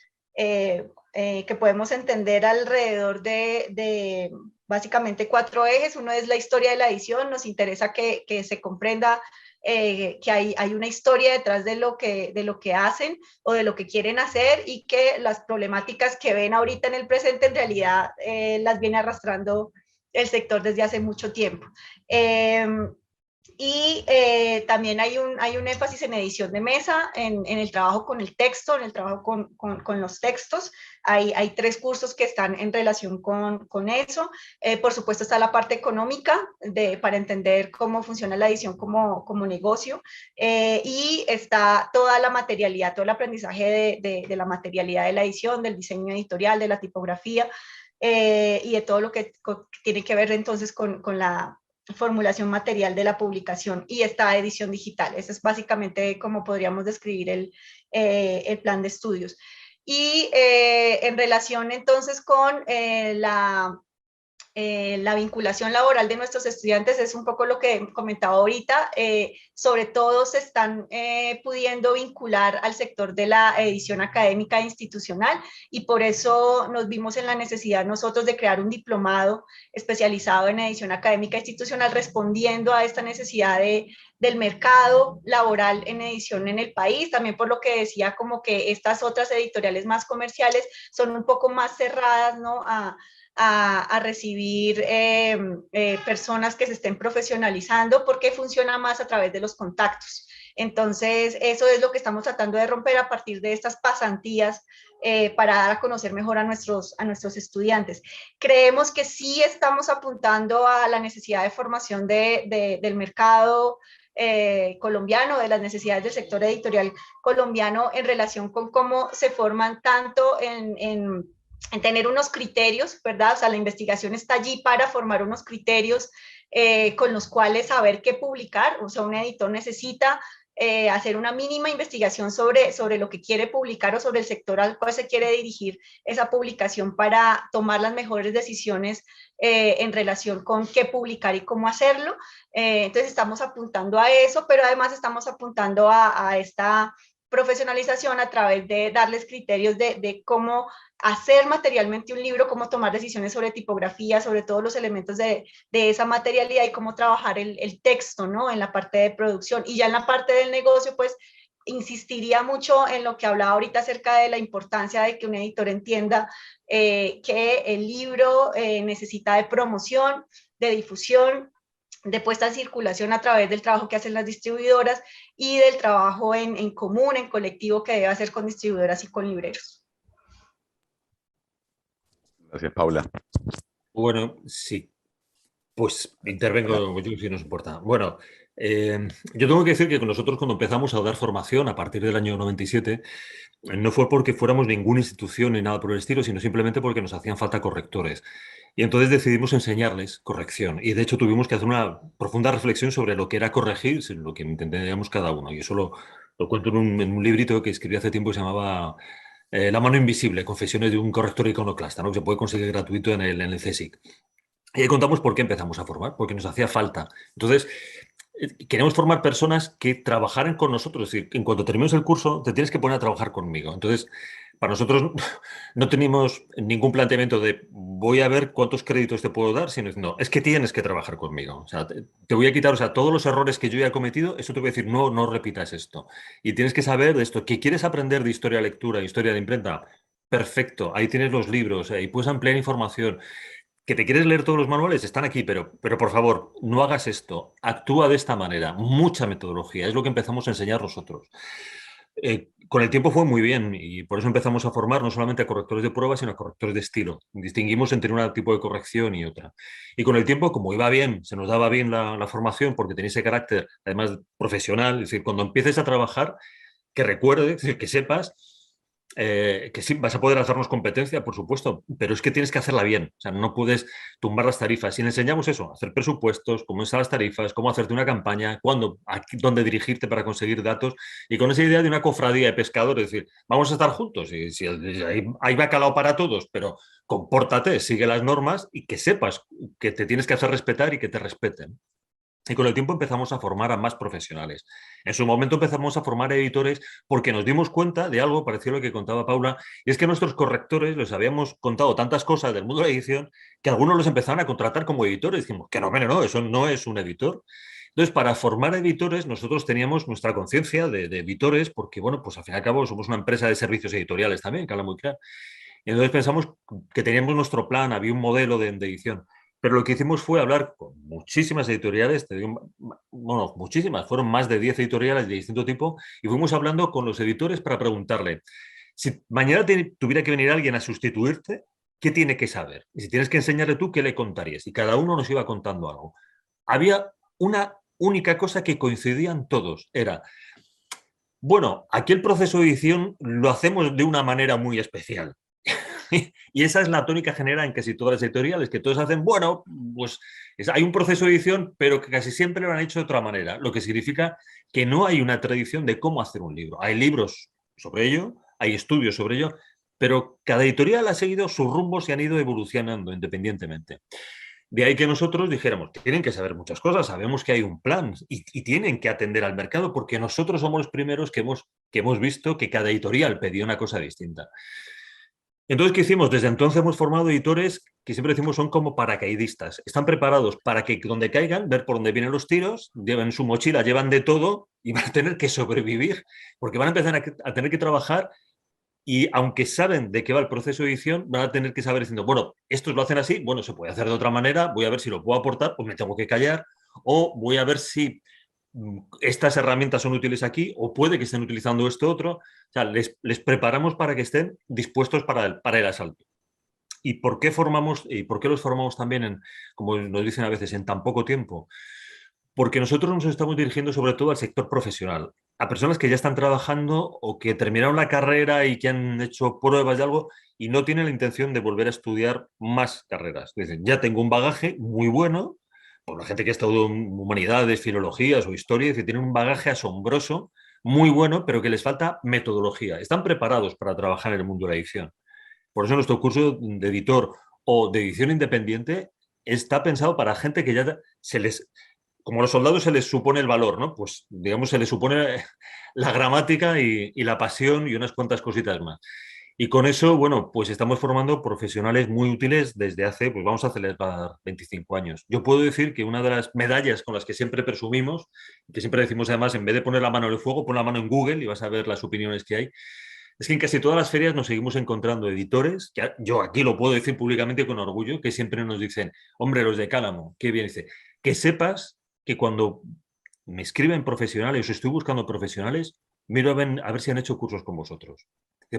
entender alrededor de básicamente 4 ejes. Uno es la historia de la edición, nos interesa que se comprenda que hay una historia detrás de lo que hacen o de lo que quieren hacer, y que las problemáticas que ven ahorita en el presente en realidad las viene arrastrando el sector desde hace mucho tiempo. Y también hay un énfasis en edición de mesa, en el trabajo con el texto, en el trabajo con los textos. Hay 3 cursos que están en relación con eso. Por supuesto está la parte económica para entender cómo funciona la edición como negocio. Y está toda la materialidad, todo el aprendizaje de la materialidad de la edición, del diseño editorial, de la tipografía, y de todo lo que tiene que ver entonces con la formulación material de la publicación y esta edición digital. Ese es básicamente como podríamos describir el plan de estudios. Y en relación entonces con la vinculación laboral de nuestros estudiantes, es un poco lo que comentaba ahorita. Sobre todo se están pudiendo vincular al sector de la edición académica e institucional, y por eso nos vimos en la necesidad nosotros de crear un diplomado especializado en edición académica e institucional, respondiendo a esta necesidad del mercado laboral en edición en el país. También por lo que decía, como que estas otras editoriales más comerciales son un poco más cerradas, ¿no?, a recibir personas que se estén profesionalizando, porque funciona más a través de los contactos. Entonces, eso es lo que estamos tratando de romper a partir de estas pasantías, para dar a conocer mejor a nuestros estudiantes. Creemos que sí estamos apuntando a la necesidad de formación del mercado colombiano, de las necesidades del sector editorial colombiano, en relación con cómo se forman tanto en tener unos criterios, ¿verdad? O sea, la investigación está allí para formar unos criterios con los cuales saber qué publicar. O sea, un editor necesita hacer una mínima investigación sobre lo que quiere publicar o sobre el sector al cual se quiere dirigir esa publicación, para tomar las mejores decisiones en relación con qué publicar y cómo hacerlo. Entonces estamos apuntando a eso, pero además estamos apuntando a esta profesionalización a través de darles criterios de cómo hacer materialmente un libro, cómo tomar decisiones sobre tipografía, sobre todos los elementos de esa materialidad, y cómo trabajar el texto, ¿no?, en la parte de producción. Y ya en la parte del negocio, pues insistiría mucho en lo que hablaba ahorita acerca de la importancia de que un editor entienda que el libro necesita de promoción, de difusión, de puesta en circulación a través del trabajo que hacen las distribuidoras, y del trabajo en común, en colectivo, que debe hacer con distribuidoras y con libreros. Gracias, Paula. Bueno, sí. Pues intervengo yo, si nos importa. Bueno, yo tengo que decir que nosotros, cuando empezamos a dar formación a partir del año 97, no fue porque fuéramos ninguna institución ni nada por el estilo, sino simplemente porque nos hacían falta correctores. Y entonces decidimos enseñarles corrección. Y de hecho tuvimos que hacer una profunda reflexión sobre lo que era corregir, lo que entendíamos cada uno. Y eso lo cuento en un librito que escribí hace tiempo, que se llamaba La mano invisible, confesiones de un corrector iconoclasta, ¿no?, que se puede conseguir gratuito en el CSIC. Y ahí contamos por qué empezamos a formar, porque nos hacía falta. Entonces, queremos formar personas que trabajaran con nosotros. Es decir, en cuanto termines el curso, te tienes que poner a trabajar conmigo. Entonces, para nosotros no tenemos ningún planteamiento de voy a ver cuántos créditos te puedo dar, sino no, es que tienes que trabajar conmigo. O sea, te voy a quitar, o sea, todos los errores que yo ya he cometido, eso te voy a decir, no repitas esto. Y tienes que saber de esto, que quieres aprender de historia de lectura, historia de imprenta. Perfecto, ahí tienes los libros, ahí puedes ampliar información. Que te quieres leer todos los manuales, están aquí, pero por favor, no hagas esto, actúa de esta manera, mucha metodología, es lo que empezamos a enseñar nosotros. Con el tiempo fue muy bien, y por eso empezamos a formar no solamente a correctores de pruebas, sino a correctores de estilo. Distinguimos entre un tipo de corrección y otra. Y con el tiempo, como iba bien, se nos daba bien la formación, porque tenía ese carácter, además, profesional. Es decir, cuando empieces a trabajar, que recuerdes, es decir, que sepas que sí, vas a poder hacernos competencia, por supuesto, pero es que tienes que hacerla bien. O sea, no puedes tumbar las tarifas. Si le enseñamos eso, hacer presupuestos, cómo usar las tarifas, cómo hacerte una campaña, cuándo, dónde dirigirte para conseguir datos, y con esa idea de una cofradía de pescadores, es decir, vamos a estar juntos, y si hay bacalao para todos, pero compórtate, sigue las normas y que sepas que te tienes que hacer respetar y que te respeten. Y con el tiempo empezamos a formar a más profesionales. En su momento empezamos a formar editores porque nos dimos cuenta de algo parecido a lo que contaba Paula, y es que nuestros correctores les habíamos contado tantas cosas del mundo de la edición que algunos los empezaron a contratar como editores. Dijimos, que no, eso no es un editor. Entonces, para formar editores, nosotros teníamos nuestra conciencia de editores, porque, bueno, pues al fin y al cabo somos una empresa de servicios editoriales también, que habla muy claro. Y entonces pensamos que teníamos nuestro plan, había un modelo de edición. Pero lo que hicimos fue hablar con muchísimas editoriales, te digo, bueno, muchísimas, fueron más de 10 editoriales de distinto tipo, y fuimos hablando con los editores para preguntarle, si mañana tuviera que venir alguien a sustituirte, ¿qué tiene que saber? Y si tienes que enseñarle tú, ¿qué le contarías? Y cada uno nos iba contando algo. Había una única cosa que coincidían todos, era, bueno, aquí el proceso de edición lo hacemos de una manera muy especial. Y esa es la tónica general en casi todas las editoriales, que todos hacen, bueno, pues hay un proceso de edición, pero que casi siempre lo han hecho de otra manera, lo que significa que no hay una tradición de cómo hacer un libro. Hay libros sobre ello, hay estudios sobre ello, pero cada editorial ha seguido sus rumbos y han ido evolucionando independientemente. De ahí que nosotros dijéramos, tienen que saber muchas cosas, sabemos que hay un plan y tienen que atender al mercado porque nosotros somos los primeros que hemos visto que cada editorial pedía una cosa distinta. Entonces, ¿qué hicimos? Desde entonces hemos formado editores que siempre decimos son como paracaidistas. Están preparados para que donde caigan, ver por dónde vienen los tiros, llevan su mochila, llevan de todo y van a tener que sobrevivir, porque van a empezar a tener que trabajar y aunque saben de qué va el proceso de edición, van a tener que saber diciendo, bueno, estos lo hacen así, bueno, se puede hacer de otra manera, voy a ver si lo puedo aportar, pues me tengo que callar, o voy a ver si estas herramientas son útiles aquí o puede que estén utilizando esto otro. O sea, les preparamos para que estén dispuestos para el asalto. ¿Y por qué los formamos también, como nos dicen a veces, en tan poco tiempo? Porque nosotros nos estamos dirigiendo sobre todo al sector profesional, a personas que ya están trabajando o que terminaron la carrera y que han hecho pruebas de algo y no tienen la intención de volver a estudiar más carreras. Dicen, ya tengo un bagaje muy bueno, por la gente que ha estudiado humanidades, filologías o historia, que tienen un bagaje asombroso, muy bueno, pero que les falta metodología. Están preparados para trabajar en el mundo de la edición. Por eso nuestro curso de editor o de edición independiente está pensado para gente que ya como a los soldados se les supone el valor, ¿no? Pues digamos se les supone la gramática y la pasión y unas cuantas cositas más. Y con eso, bueno, pues estamos formando profesionales muy útiles desde hace, pues vamos a celebrar 25 años. Yo puedo decir que una de las medallas con las que siempre presumimos, que siempre decimos además, en vez de poner la mano en el fuego, pon la mano en Google y vas a ver las opiniones que hay, es que en casi todas las ferias nos seguimos encontrando editores, que yo aquí lo puedo decir públicamente con orgullo, que siempre nos dicen, hombre, los de Cálamo, qué bien, dice, que sepas que cuando me escriben profesionales o estoy buscando profesionales, miro a ver si han hecho cursos con vosotros.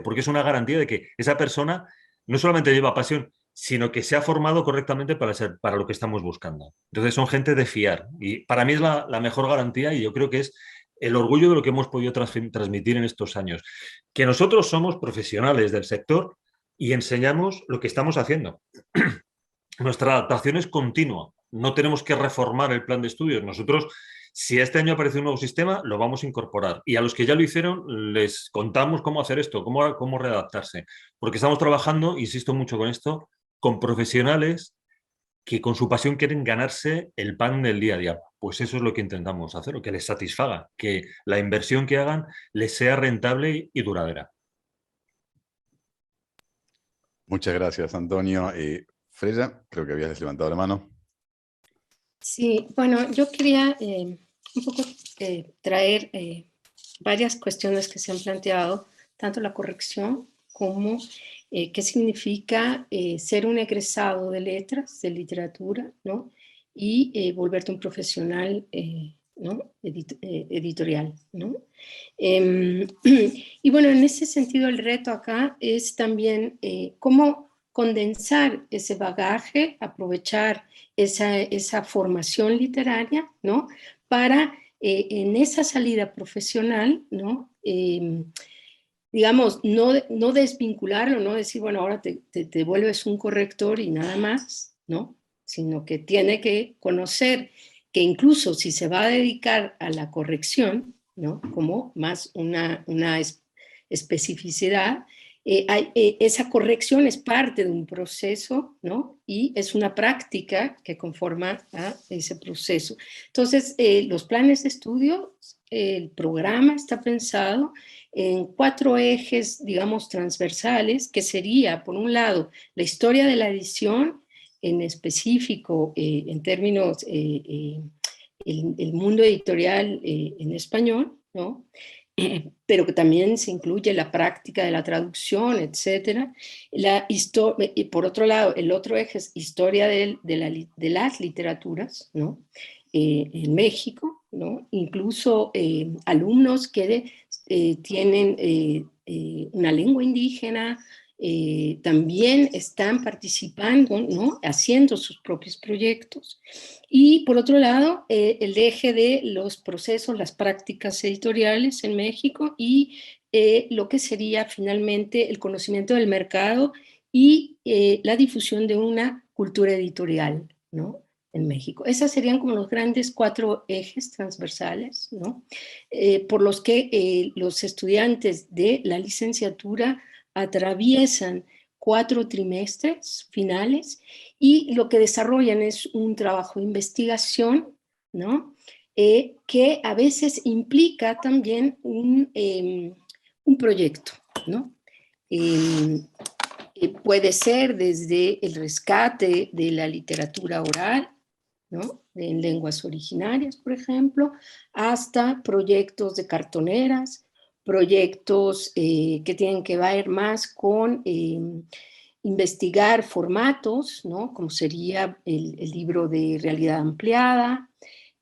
Porque es una garantía de que esa persona no solamente lleva pasión, sino que se ha formado correctamente para lo que estamos buscando. Entonces son gente de fiar. Y para mí es la mejor garantía y yo creo que es el orgullo de lo que hemos podido transmitir en estos años. Que nosotros somos profesionales del sector y enseñamos lo que estamos haciendo. Nuestra adaptación es continua. No tenemos que reformar el plan de estudios. Nosotros, si este año aparece un nuevo sistema, lo vamos a incorporar. Y a los que ya lo hicieron, les contamos cómo hacer esto, cómo readaptarse. Porque estamos trabajando, insisto mucho con esto, con profesionales que con su pasión quieren ganarse el pan del día a día. Pues eso es lo que intentamos hacer, o que les satisfaga, que la inversión que hagan les sea rentable y duradera. Muchas gracias, Antonio. Freya, creo que habías levantado la mano. Sí, bueno, yo quería un poco traer varias cuestiones que se han planteado, tanto la corrección como qué significa ser un egresado de letras, de literatura, ¿no? Y volverte un profesional ¿no? editorial, ¿no? Y bueno, en ese sentido el reto acá es también cómo condensar ese bagaje, aprovechar esa formación literaria, ¿no? Para en esa salida profesional, ¿no? Digamos, no desvincularlo, no decir, bueno, ahora te vuelves un corrector y nada más, ¿no? Sino que tiene que conocer que incluso si se va a dedicar a la corrección, ¿no? Como más una especificidad, esa corrección es parte de un proceso, ¿no? Y es una práctica que conforma a ese proceso. Entonces, los planes de estudio, el programa está pensado en 4 ejes, digamos, transversales, que sería, por un lado, la historia de la edición, en específico, en términos, el mundo editorial en español, ¿no? Pero que también se incluye la práctica de la traducción, etc. Y por otro lado, el otro eje es historia de las literaturas, ¿no? En México, ¿no? Incluso alumnos que tienen una lengua indígena, también están participando, ¿no? Haciendo sus propios proyectos. Y por otro lado, el eje de los procesos, las prácticas editoriales en México y lo que sería finalmente el conocimiento del mercado y la difusión de una cultura editorial, ¿no? En México. Esas serían como los grandes 4 ejes transversales, ¿no? Por los que los estudiantes de la licenciatura atraviesan 4 trimestres finales y lo que desarrollan es un trabajo de investigación, ¿no? Que a veces implica también un proyecto, ¿no? Puede ser desde el rescate de la literatura oral, ¿no? En lenguas originarias, por ejemplo, hasta proyectos de cartoneras, proyectos que tienen que ver más con investigar formatos, ¿no? Como sería el libro de realidad ampliada,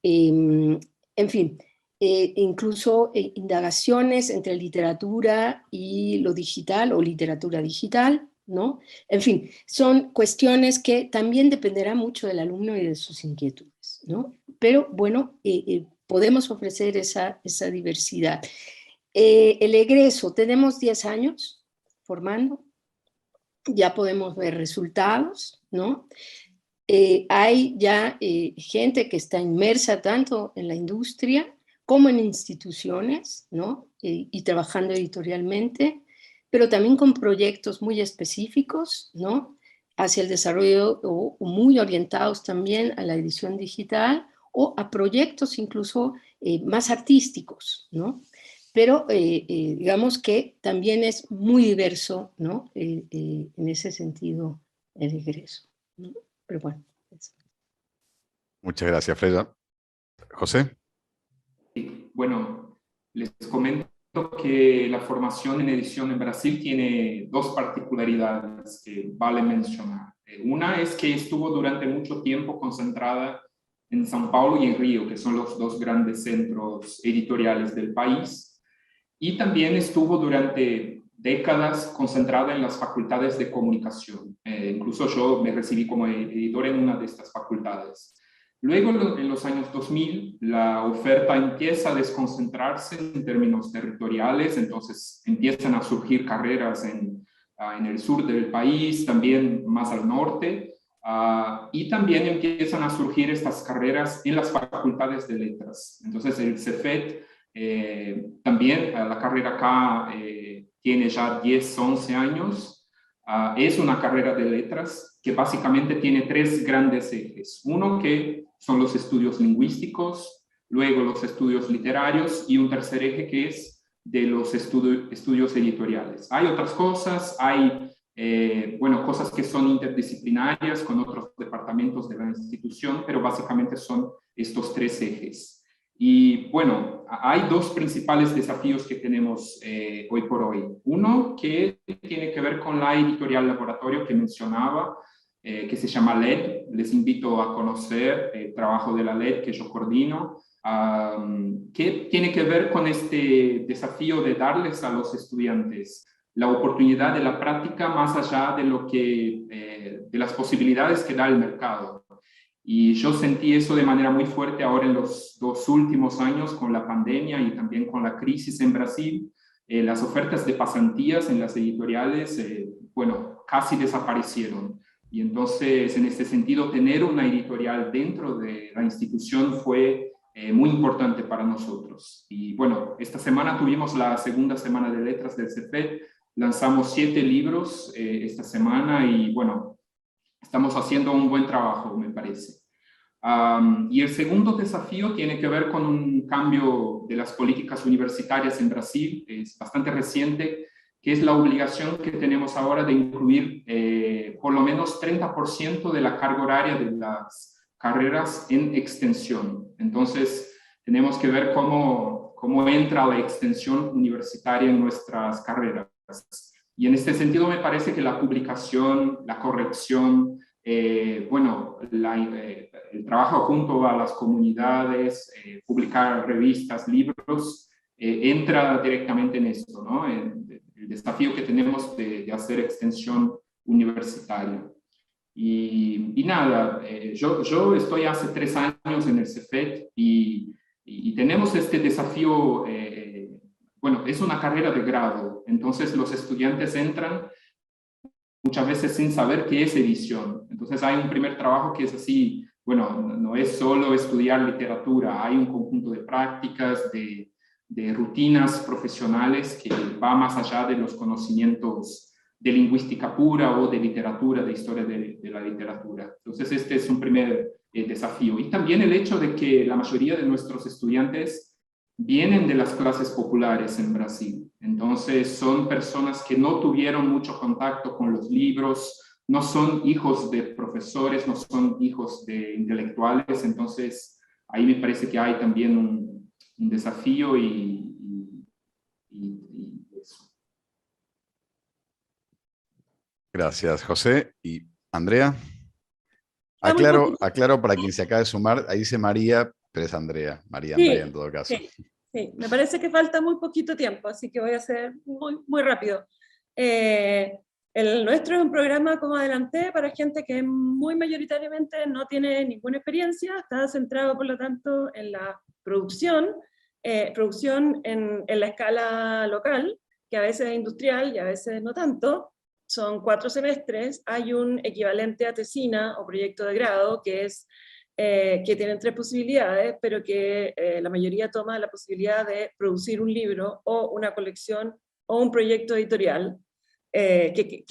en fin, incluso indagaciones entre literatura y lo digital o literatura digital, ¿no? En fin, son cuestiones que también dependerá mucho del alumno y de sus inquietudes, ¿no? Pero bueno, podemos ofrecer esa diversidad. El egreso, tenemos 10 años formando, ya podemos ver resultados, ¿no? Hay ya gente que está inmersa tanto en la industria como en instituciones, ¿no? Y trabajando editorialmente, pero también con proyectos muy específicos, ¿no? Hacia el desarrollo o muy orientados también a la edición digital o a proyectos incluso más artísticos, ¿no? Pero digamos que también es muy diverso, ¿no? En ese sentido el egreso, ¿no? Pero bueno. Eso. Muchas gracias, Freya. José. Sí, bueno, les comento que la formación en edición en Brasil tiene 2 particularidades que vale mencionar. Una es que estuvo durante mucho tiempo concentrada en São Paulo y en Río, que son los 2 grandes centros editoriales del país, y también estuvo durante décadas concentrada en las facultades de comunicación. Incluso yo me recibí como editor en una de estas facultades. Luego, en los años 2000, la oferta empieza a desconcentrarse en términos territoriales, entonces empiezan a surgir carreras en el sur del país, también más al norte, y también empiezan a surgir estas carreras en las facultades de letras. Entonces, el CEFET también, la carrera acá tiene ya 10, 11 años. Es una carrera de letras que básicamente tiene 3 grandes ejes. Uno que son los estudios lingüísticos, luego los estudios literarios y un tercer eje que es de los estudios editoriales. Hay otras cosas, hay cosas que son interdisciplinarias con otros departamentos de la institución, pero básicamente son estos 3 ejes. Y bueno, hay 2 principales desafíos que tenemos hoy por hoy. Uno que tiene que ver con la editorial laboratorio que mencionaba, que se llama LED. Les invito a conocer el trabajo de la LED que yo coordino, que tiene que ver con este desafío de darles a los estudiantes la oportunidad de la práctica más allá de lo que, de las posibilidades que da el mercado. Y yo sentí eso de manera muy fuerte ahora en los 2 últimos años con la pandemia y también con la crisis en Brasil. Las ofertas de pasantías en las editoriales, casi desaparecieron. Y entonces, en este sentido, tener una editorial dentro de la institución fue muy importante para nosotros. Y bueno, esta semana tuvimos la segunda semana de letras del CEFET, lanzamos 7 libros esta semana y bueno, estamos haciendo un buen trabajo, me parece. Y el segundo desafío tiene que ver con un cambio de las políticas universitarias en Brasil, es bastante reciente, que es la obligación que tenemos ahora de incluir por lo menos 30% de la carga horaria de las carreras en extensión. Entonces, tenemos que ver cómo entra la extensión universitaria en nuestras carreras. Y en este sentido me parece que la publicación, la corrección, bueno, el trabajo junto a las comunidades, publicar revistas, libros, entra directamente en esto, ¿no? El desafío que tenemos de hacer extensión universitaria. Y nada, yo estoy hace 3 años en el Cefet y tenemos este desafío, bueno, es una carrera de grado, entonces los estudiantes entran muchas veces sin saber qué es edición. Entonces hay un primer trabajo que es así, bueno, no es solo estudiar literatura, hay un conjunto de prácticas, de rutinas profesionales que va más allá de los conocimientos de lingüística pura o de literatura, de historia de la literatura. Entonces este es un primer desafío. Y también el hecho de que la mayoría de nuestros estudiantes vienen de las clases populares en Brasil. Entonces son personas que no tuvieron mucho contacto con los libros, no son hijos de profesores, no son hijos de intelectuales. Entonces ahí me parece que hay también un desafío y eso. Gracias, José. ¿Y Andrea? Aclaro para quien se acaba de sumar, ahí dice María, pero es Andrea, María Andrea en todo caso. Sí, me parece que falta muy poquito tiempo, así que voy a hacer muy rápido. El nuestro es un programa, como adelanté, para gente que muy mayoritariamente no tiene ninguna experiencia, está centrado por lo tanto en la producción en la escala local, que a veces es industrial y a veces no tanto. Son 4 semestres, hay un equivalente a tesina o proyecto de grado que tienen 3 posibilidades, pero que la mayoría toma la posibilidad de producir un libro o una colección o un proyecto editorial que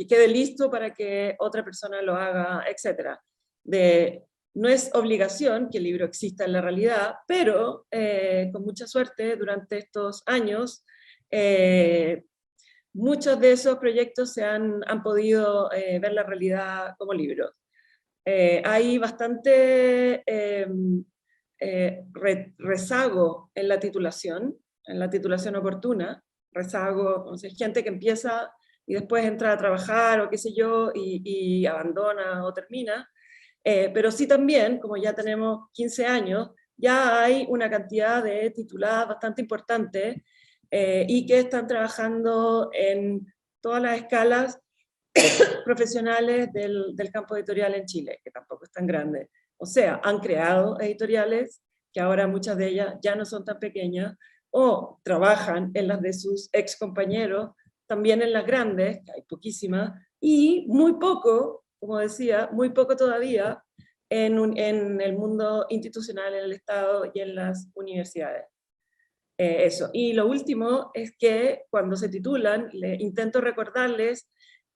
quede listo para que otra persona lo haga, etc. No es obligación que el libro exista en la realidad, pero con mucha suerte durante estos años muchos de esos proyectos han podido ver la realidad como libros. Hay bastante rezago en la titulación oportuna, rezago, o sea, gente que empieza y después entra a trabajar o qué sé yo, y abandona o termina, pero sí también, como ya tenemos 15 años, ya hay una cantidad de tituladas bastante importante y que están trabajando en todas las escalas profesionales del campo editorial en Chile, que tampoco es tan grande. O sea, han creado editoriales que ahora muchas de ellas ya no son tan pequeñas, o trabajan en las de sus ex compañeros, también en las grandes, que hay poquísimas, y muy poco, como decía, muy poco todavía en el mundo institucional, en el Estado y en las universidades. Eso. Y lo último es que cuando se titulan, intento recordarles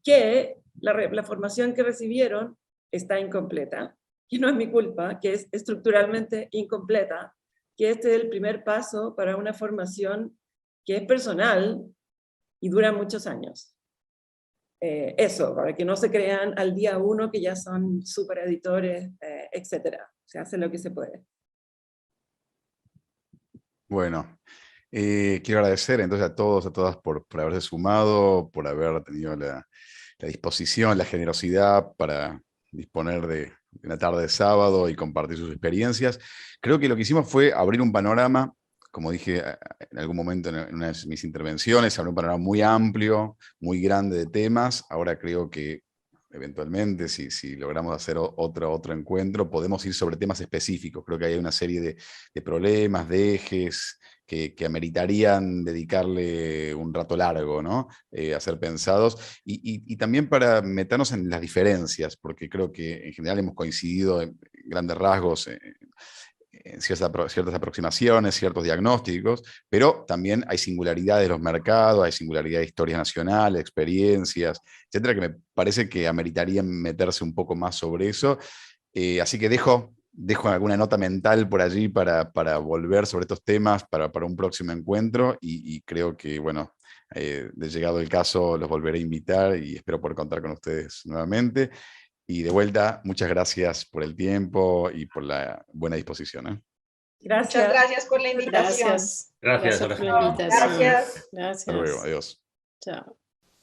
que la formación que recibieron está incompleta, que no es mi culpa, que es estructuralmente incompleta, que este es el primer paso para una formación que es personal y dura muchos años. Eso, para que no se crean al día 1 que ya son super editores, etc. Se hace lo que se puede. Bueno, quiero agradecer entonces a todos, a todas por haberse sumado, por haber tenido la disposición, la generosidad para disponer de una tarde de sábado y compartir sus experiencias. Creo que lo que hicimos fue abrir un panorama, como dije en algún momento en una de mis intervenciones, abrir un panorama muy amplio, muy grande de temas. Ahora creo que eventualmente, si logramos hacer otro encuentro, podemos ir sobre temas específicos. Creo que hay una serie de problemas, de ejes, que ameritarían dedicarle un rato largo, ¿no? A ser pensados, y también para meternos en las diferencias, porque creo que en general hemos coincidido en grandes rasgos ciertas aproximaciones, ciertos diagnósticos, pero también hay singularidades de los mercados, hay singularidades de historias nacionales, experiencias, etcétera, que me parece que ameritaría meterse un poco más sobre eso. Así que dejo alguna nota mental por allí para volver sobre estos temas para un próximo encuentro, y creo que, bueno, de llegado el caso, los volveré a invitar y espero poder contar con ustedes nuevamente. Y de vuelta, muchas gracias por el tiempo y por la buena disposición. Gracias. Muchas gracias por la invitación. Gracias. Gracias, Por la Alejandro. invitación. Gracias. Gracias. Hasta luego, adiós. Chao.